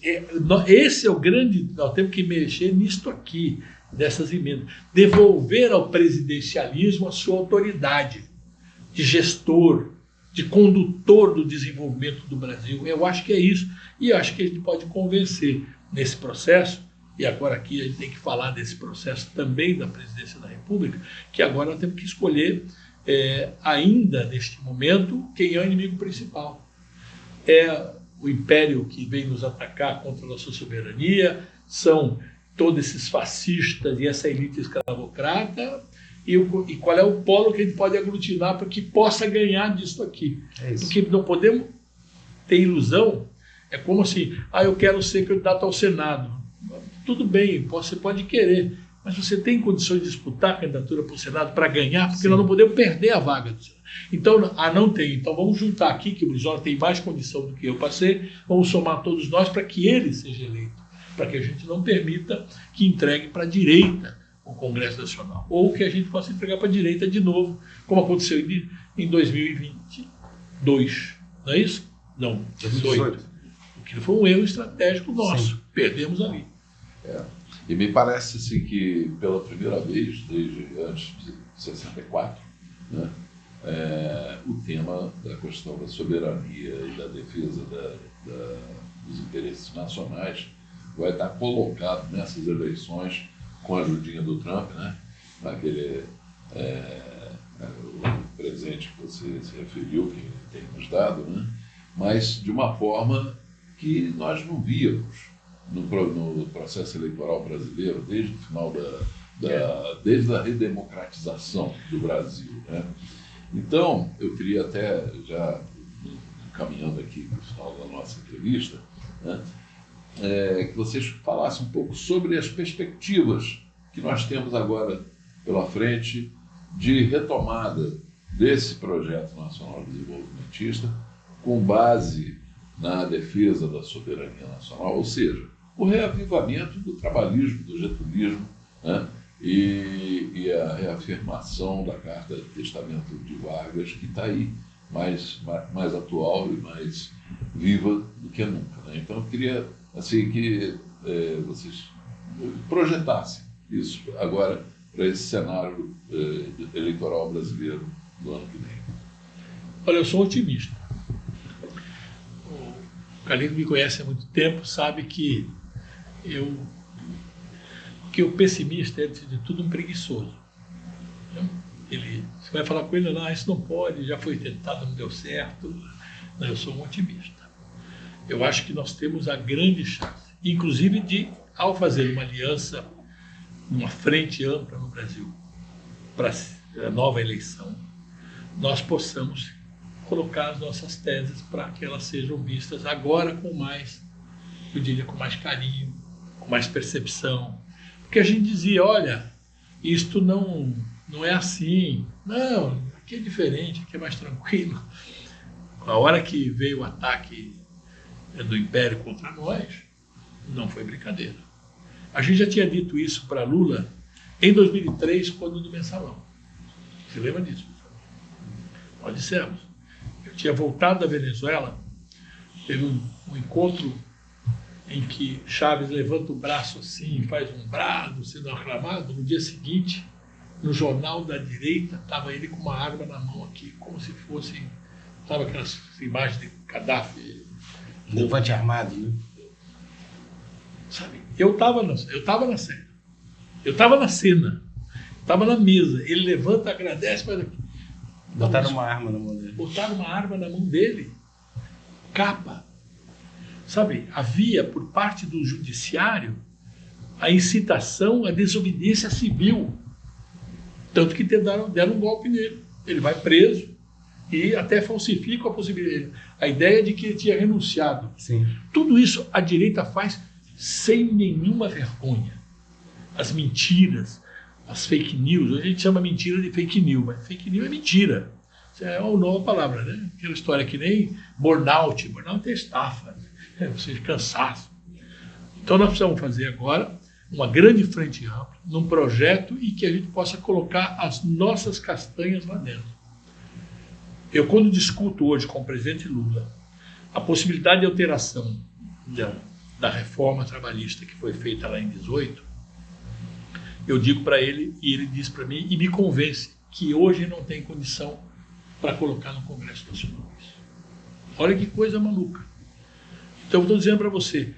Speaker 5: Esse é o grande... Nós temos que mexer nisto aqui, dessas emendas. Devolver ao presidencialismo a sua autoridade de gestor, de condutor do desenvolvimento do Brasil. Eu acho que é isso. E eu acho que a gente pode convencer nesse processo, e agora aqui a gente tem que falar desse processo também da presidência da República, que agora nós temos que escolher, ainda neste momento, quem é o inimigo principal. É o império que vem nos atacar contra a nossa soberania, são todos esses fascistas e essa elite escravocrata, e qual é o polo que a gente pode aglutinar para que possa ganhar disso aqui. Porque não podemos ter ilusão. É como assim, eu quero ser candidato ao Senado. Tudo bem, você pode querer, mas você tem condições de disputar a candidatura para o Senado para ganhar, porque nós não podemos perder a vaga do Senado. Então, não tem. Então vamos juntar aqui, que o Brizola tem mais condição do que eu passei, vamos somar todos nós para que ele seja eleito, para que a gente não permita que entregue para a direita o Congresso Nacional, ou que a gente possa entregar para a direita de novo, como aconteceu em 2022. Não é isso? Não, 2018. Porque foi um erro estratégico nosso. Sim. Perdemos ali.
Speaker 1: E me parece assim, que pela primeira vez, desde antes de 64, né, o tema da questão da soberania e da defesa dos interesses nacionais vai estar colocado nessas eleições com a ajudinha do Trump, né, naquele o presente que você se referiu, que tem nos dado, né, mas de uma forma que nós não víamos no processo eleitoral brasileiro desde o final desde a redemocratização do Brasil, né? Então, eu queria até, já caminhando aqui para o final da nossa entrevista, né, que vocês falassem um pouco sobre as perspectivas que nós temos agora pela frente de retomada desse projeto nacional desenvolvimentista com base na defesa da soberania nacional, ou seja, o reavivamento do trabalhismo, do getulismo, né, e a reafirmação da Carta de Testamento de Vargas, que está aí, mais atual e mais viva do que nunca, né? Então, eu queria assim, que vocês projetassem isso agora para esse cenário eleitoral brasileiro do ano que vem.
Speaker 5: Olha, eu sou otimista. O Carlinhos me conhece há muito tempo, sabe que o pessimista é, antes de tudo, um preguiçoso. Você vai falar com ele, não, isso não pode, já foi tentado, não deu certo. Não, eu sou um otimista. Eu acho que nós temos a grande chance, inclusive ao fazer uma aliança, uma frente ampla no Brasil, para nova eleição, nós possamos colocar as nossas teses para que elas sejam vistas agora com mais, eu diria, com mais carinho, com mais percepção. Porque a gente dizia, olha, isto não é assim, não, aqui é diferente, aqui é mais tranquilo. A hora que veio o ataque do Império contra nós, não foi brincadeira. A gente já tinha dito isso para Lula em 2003, quando do Mensalão. Você lembra disso? Nós dissemos. Eu tinha voltado da Venezuela, teve um encontro em que Chávez levanta o braço assim, faz um brado, sendo aclamado. No dia seguinte, no jornal da direita, estava ele com uma arma na mão aqui, como se fosse, sabe aquelas imagens de Gaddafi?
Speaker 6: Levante armado, né?
Speaker 5: Sabe? Eu estava na cena. Eu estava na cena. Estava na mesa. Ele levanta, agradece, mas
Speaker 6: Botaram uma arma na mão dele.
Speaker 5: Botaram uma arma na mão dele. Capa. Sabe, havia por parte do judiciário a incitação à desobediência civil. Tanto que deram um golpe nele. Ele vai preso e até falsifica a possibilidade. A ideia de que ele tinha renunciado.
Speaker 6: Sim.
Speaker 5: Tudo isso a direita faz sem nenhuma vergonha. As mentiras, as fake news. Hoje a gente chama mentira de fake news, mas fake news é mentira. Isso é uma nova palavra, né? Aquela história que nem burnout. Burnout é estafa, né? Ou seja, cansaço. Então nós precisamos fazer agora uma grande frente ampla, num projeto em que a gente possa colocar as nossas castanhas lá dentro. Eu, quando discuto hoje com o presidente Lula a possibilidade de alteração da reforma trabalhista que foi feita lá em 18, eu digo para ele, e ele diz para mim, e me convence, que hoje não tem condição para colocar no Congresso Nacional isso. Olha que coisa maluca. Então, eu estou dizendo para você,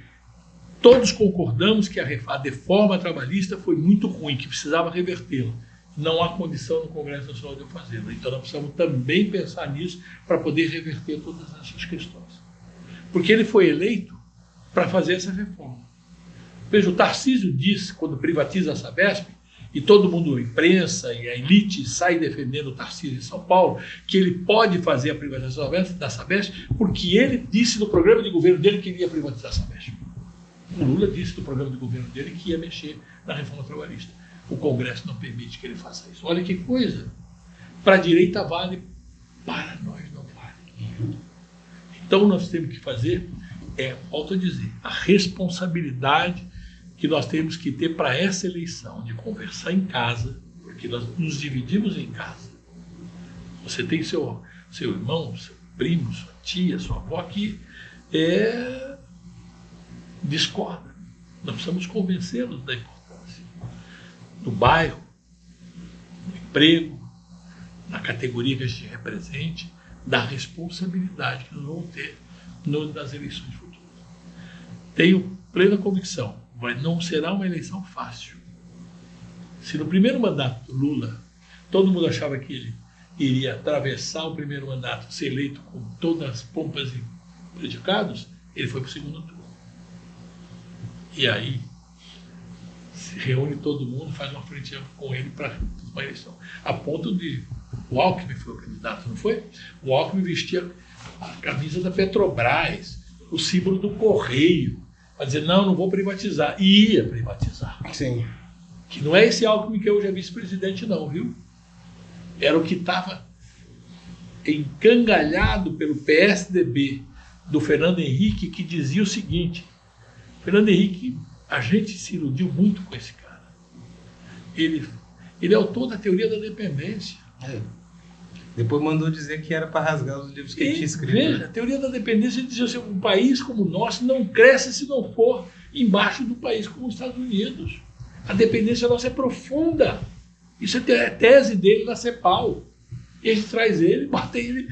Speaker 5: todos concordamos que a reforma trabalhista foi muito ruim, que precisava revertê-la. Não há condição no Congresso Nacional de eu fazê-la. Então, nós precisamos também pensar nisso para poder reverter todas essas questões. Porque ele foi eleito para fazer essa reforma. Veja, o Tarcísio disse, quando privatiza a Sabesp, e todo mundo, a imprensa e a elite, sai defendendo o Tarcísio em São Paulo, que ele pode fazer a privatização da Sabesp, porque ele disse no programa de governo dele que iria privatizar a Sabesp. O Lula disse no programa de governo dele que ia mexer na reforma trabalhista. O Congresso não permite que ele faça isso. Olha que coisa. Para a direita vale, para nós não vale. Então nós temos que fazer, volto a dizer, a responsabilidade que nós temos que ter para essa eleição, de conversar em casa, porque nós nos dividimos em casa. Você tem seu irmão, seu primo, sua tia, sua avó que discorda. Nós precisamos convencê-los da importância. No bairro, no emprego, na categoria que a gente represente, da responsabilidade que nós vamos ter nas eleições futuras. Tenho plena convicção, mas não será uma eleição fácil. Se no primeiro mandato do Lula, todo mundo achava que ele iria atravessar o primeiro mandato, ser eleito com todas as pompas e predicados, ele foi para o segundo turno. E aí se reúne todo mundo, faz uma frente ampla com ele para uma eleição. A ponto de o Alckmin foi o candidato, não foi? O Alckmin vestia a camisa da Petrobras, o símbolo do Correio, para dizer, não vou privatizar. E ia privatizar.
Speaker 6: Sim.
Speaker 5: Que não é esse Alckmin que hoje é vice-presidente, não, viu? Era o que estava encangalhado pelo PSDB do Fernando Henrique, que dizia o seguinte: Fernando Henrique, a gente se iludiu muito com esse cara. Ele é autor da teoria da dependência.
Speaker 6: Depois mandou dizer que era para rasgar os livros que ele tinha escrito.
Speaker 5: Veja, a teoria da dependência dizia assim, um país como o nosso não cresce se não for embaixo do país como os Estados Unidos. A dependência nossa é profunda. Isso é a tese dele na CEPAL. E a gente traz ele, bota ele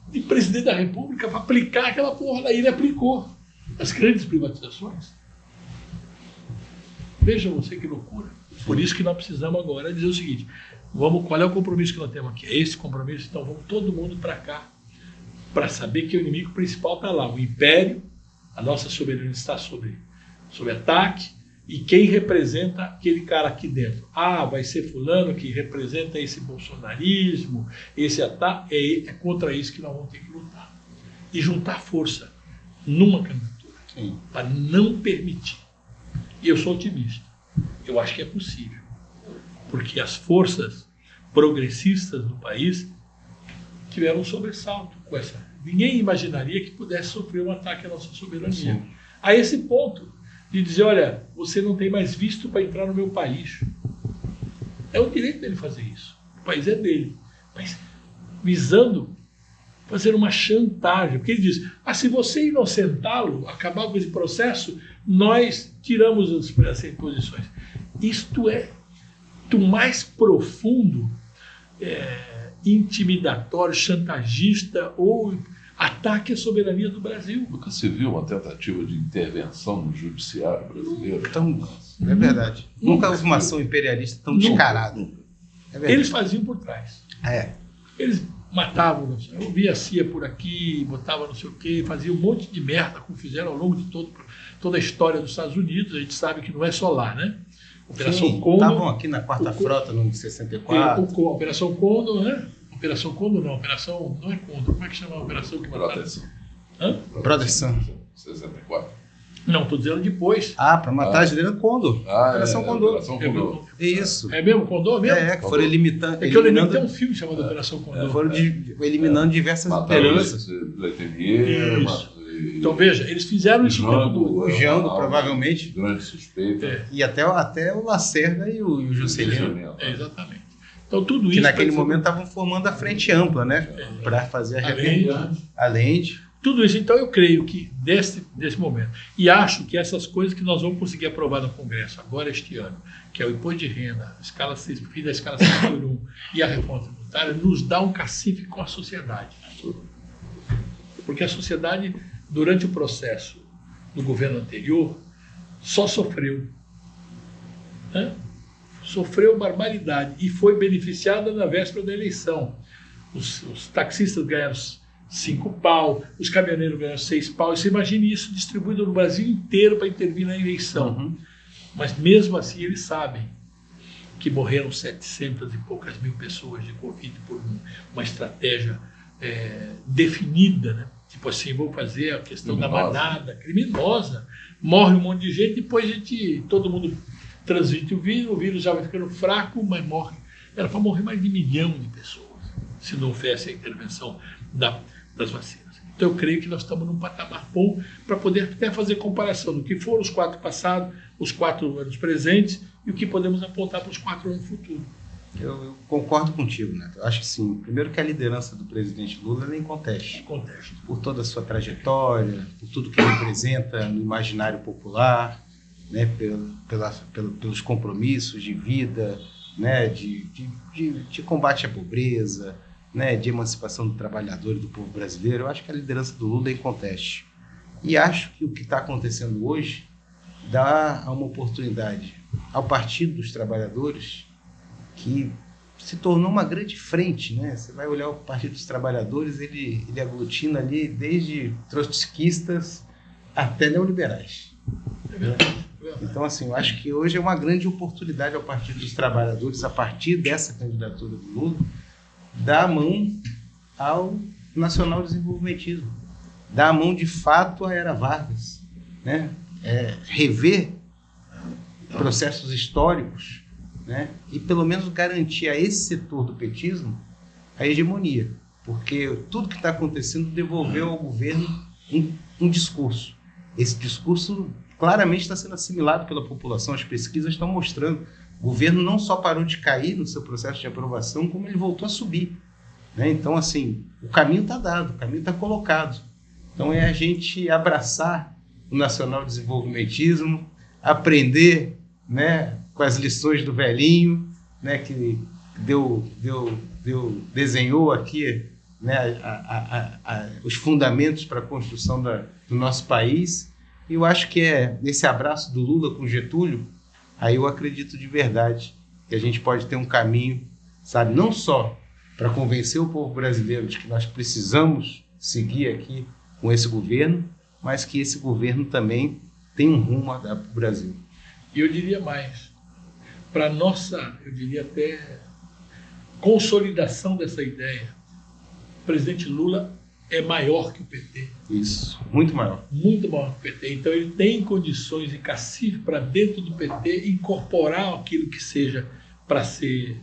Speaker 5: de presidente da República para aplicar aquela porra lá. E ele aplicou as grandes privatizações. Veja você que loucura. Por isso que nós precisamos agora dizer o seguinte, qual é o compromisso que nós temos aqui? É esse compromisso, então vamos todo mundo para cá, para saber que o inimigo principal está lá, o império, a nossa soberania está sob ataque, E quem representa aquele cara aqui dentro? Ah, vai ser fulano que representa esse bolsonarismo, esse ataque. É contra isso que nós vamos ter que lutar. E juntar força numa candidatura, para não permitir. E eu sou otimista. Eu acho que é possível. Porque as forças progressistas do país tiveram um sobressalto com essa. Ninguém imaginaria que pudesse sofrer um ataque à nossa soberania. Sim. A esse ponto de dizer, olha, você não tem mais visto para entrar no meu país. É o direito dele fazer isso. O país é dele. Mas visando fazer uma chantagem. Porque ele diz, se você inocentá-lo, acabar com esse processo, nós tiramos as imposições. Isto é do mais profundo, intimidatório, chantagista ou ataque à soberania do Brasil.
Speaker 1: Nunca se viu uma tentativa de intervenção no judiciário brasileiro?
Speaker 3: É verdade. Nunca houve uma ação imperialista tão descarada.
Speaker 5: Eles faziam por trás. Eles matavam, eu via a CIA por aqui, botava não sei o quê, fazia um monte de merda, como fizeram ao longo de toda a história dos Estados Unidos. A gente sabe que não é só lá, né? Operação Condor.
Speaker 3: Estavam aqui na Quarta Frota, no 64.
Speaker 5: Operação Condor, né? Operação Condor não, Operação... Não é Condor, como é que chama a operação que mataram?
Speaker 1: Proteção.
Speaker 3: Proteção.
Speaker 1: 64.
Speaker 5: Não, estou dizendo depois.
Speaker 3: Para matar a Juliana Condor.
Speaker 1: Operação Condor.
Speaker 3: Operação Condor. Isso.
Speaker 5: É mesmo? Condor mesmo?
Speaker 3: Que foram eliminando...
Speaker 5: É que eu lembro que tem um filme chamado Operação Condor.
Speaker 3: Foram eliminando diversas esperanças.
Speaker 5: Então veja, eles fizeram isso o tempo todo.
Speaker 3: O Jango, provavelmente.
Speaker 1: Grande suspeita.
Speaker 3: E até o Lacerda e o Juscelino.
Speaker 5: Exatamente. Então tudo isso...
Speaker 3: Que naquele momento estavam formando a frente ampla, né? Para fazer a referência. Além de...
Speaker 5: Tudo isso, então eu creio que desse momento, e acho que essas coisas que nós vamos conseguir aprovar no Congresso agora este ano, que é o imposto de renda, fim da escala 6x1 e a reforma tributária, nos dá um cacife com a sociedade. Porque a sociedade, durante o processo do governo anterior, só sofreu. Né? Sofreu barbaridade e foi beneficiada na véspera da eleição. Os taxistas ganharam 5 pau, os caminhoneiros ganham 6 pau. Você imagine isso distribuído no Brasil inteiro para intervir na eleição. Mas mesmo assim eles sabem que morreram 700 e poucas mil pessoas de Covid por uma estratégia definida, né? Tipo assim, vou fazer a questão da manada criminosa. Morre um monte de gente, depois todo mundo transmite o vírus já vai ficando fraco, mas morre. Era para morrer mais de 1 milhão de pessoas, se não houvesse a intervenção das vacinas. Então eu creio que nós estamos num patamar bom para poder até fazer comparação do que foram os 4 passados, os 4 anos presentes e o que podemos apontar para os 4 anos futuros.
Speaker 3: Eu concordo contigo, Neto. Eu acho que sim. Primeiro que a liderança do presidente Lula nem conteste. Por toda a sua trajetória, por tudo que ele representa no imaginário popular, né, pelos compromissos de vida, né, de combate à pobreza, né, de emancipação do trabalhador e do povo brasileiro. Eu acho que a liderança do Lula é inconteste. E acho que o que está acontecendo hoje dá uma oportunidade ao Partido dos Trabalhadores, que se tornou uma grande frente, né? Você vai olhar o Partido dos Trabalhadores, ele aglutina ali desde trotskistas até neoliberais.
Speaker 5: É verdade.
Speaker 3: Então, assim, eu acho que hoje é uma grande oportunidade ao Partido dos Trabalhadores, a partir dessa candidatura do Lula, dar a mão ao nacional desenvolvimentismo, dar a mão de fato à era Vargas, né? Rever processos históricos, né? E pelo menos garantir a esse setor do petismo a hegemonia, porque tudo que está acontecendo devolveu ao governo um discurso. Esse discurso claramente está sendo assimilado pela população, as pesquisas estão mostrando. O governo não só parou de cair no seu processo de aprovação, como ele voltou a subir, né? Então, assim, o caminho está dado, o caminho está colocado. Então, é a gente abraçar o nacional desenvolvimentismo, aprender, né, com as lições do velhinho, né, que desenhou aqui, né, os fundamentos para a construção do nosso país. E eu acho que é nesse abraço do Lula com Getúlio, aí eu acredito de verdade que a gente pode ter um caminho, sabe, não só para convencer o povo brasileiro de que nós precisamos seguir aqui com esse governo, mas que esse governo também tem um rumo a dar para o Brasil.
Speaker 5: E eu diria mais, para nossa, eu diria até, consolidação dessa ideia, o presidente Lula é maior que o PT.
Speaker 6: Isso, muito maior.
Speaker 5: Muito maior que o PT. Então ele tem condições e cacife para dentro do PT incorporar aquilo que seja para ser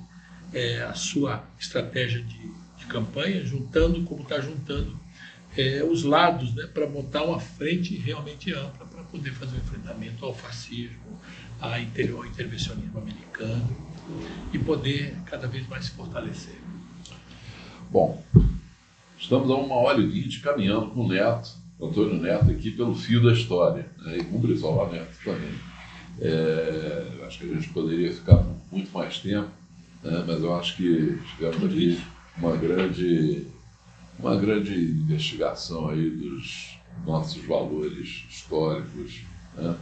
Speaker 5: a sua estratégia de campanha, juntando como está juntando os lados, né, para montar uma frente realmente ampla para poder fazer o enfrentamento ao fascismo, ao intervencionismo americano e poder cada vez mais se fortalecer.
Speaker 1: Bom, estamos a 1h20 caminhando com o Neto, Antônio Neto, aqui pelo fio da história, né, e com o Brizola Neto também. Acho que a gente poderia ficar muito mais tempo, né, mas eu acho que tivemos aqui uma grande investigação aí dos nossos valores históricos, né,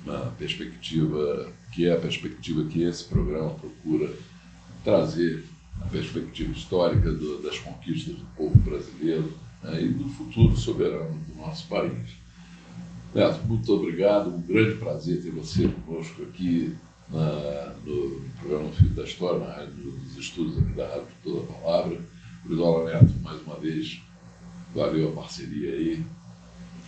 Speaker 1: na perspectiva que é a perspectiva que esse programa procura trazer, a perspectiva histórica das conquistas do povo brasileiro, né, e do futuro soberano do nosso país. Neto, muito obrigado, um grande prazer ter você conosco aqui no programa Fio da História, na rádio dos estudos aqui da Rádio Toda a Palavra. Brizola Neto, mais uma vez, valeu a parceria aí.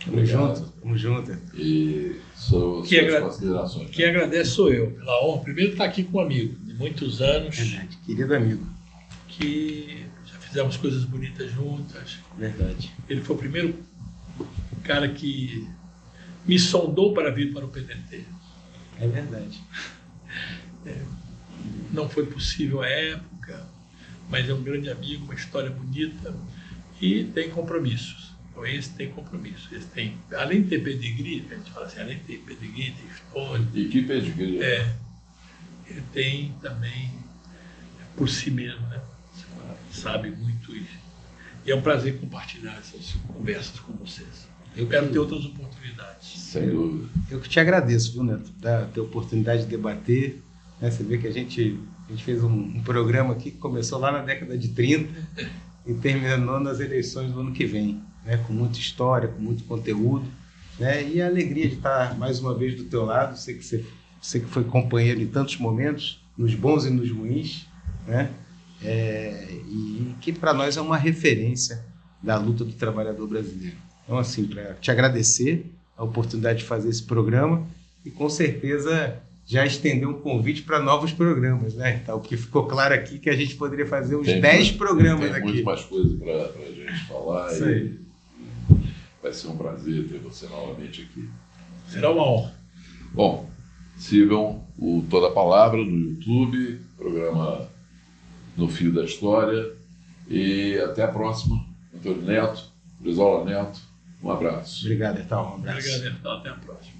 Speaker 1: Obrigado.
Speaker 6: Tamo junto.
Speaker 1: E suas considerações.
Speaker 5: Quem agradece sou eu, pela honra. Primeiro estar aqui com um amigo de muitos anos.
Speaker 6: Verdade, querido amigo.
Speaker 5: Que já fizemos coisas bonitas juntas.
Speaker 6: Verdade.
Speaker 5: Ele foi o primeiro cara que me sondou para vir para o PDT.
Speaker 6: É verdade.
Speaker 5: Não foi possível à época, mas é um grande amigo, uma história bonita e tem compromissos. Então esse tem compromisso. Esse tem, além de ter pedigree, a gente fala assim, além de ter pedigree, tem história.
Speaker 1: E que pedigree?
Speaker 5: Ele tem também por si mesmo, né? Sabe muito isso. E é um prazer compartilhar essas conversas com vocês. Eu quero ter outras oportunidades.
Speaker 1: Sem dúvida.
Speaker 6: Eu que te agradeço, viu, Neto, da ter oportunidade de debater. Né? Você vê que a gente fez um programa aqui que começou lá na década de 30 e terminou nas eleições do ano que vem, né? Com muita história, com muito conteúdo, né? E a alegria de estar mais uma vez do teu lado. Sei que você que foi companheiro em tantos momentos, nos bons e nos ruins, né? E que para nós é uma referência da luta do trabalhador brasileiro. Então, assim, para te agradecer a oportunidade de fazer esse programa e, com certeza, já estender um convite para novos programas, né? Então, o que ficou claro aqui é que a gente poderia fazer uns 10 programas aqui.
Speaker 1: Tem muito mais coisa para a gente falar.
Speaker 6: Isso aí.
Speaker 1: Vai ser um prazer ter você novamente aqui.
Speaker 5: Será uma honra.
Speaker 1: Bom, sigam o Toda a Palavra no YouTube, programa No Fio da História. E até a próxima. Antônio Neto, Brizola Neto, um abraço.
Speaker 6: Obrigado, Ertal. Um abraço.
Speaker 5: Obrigado, Ertal. Até a próxima.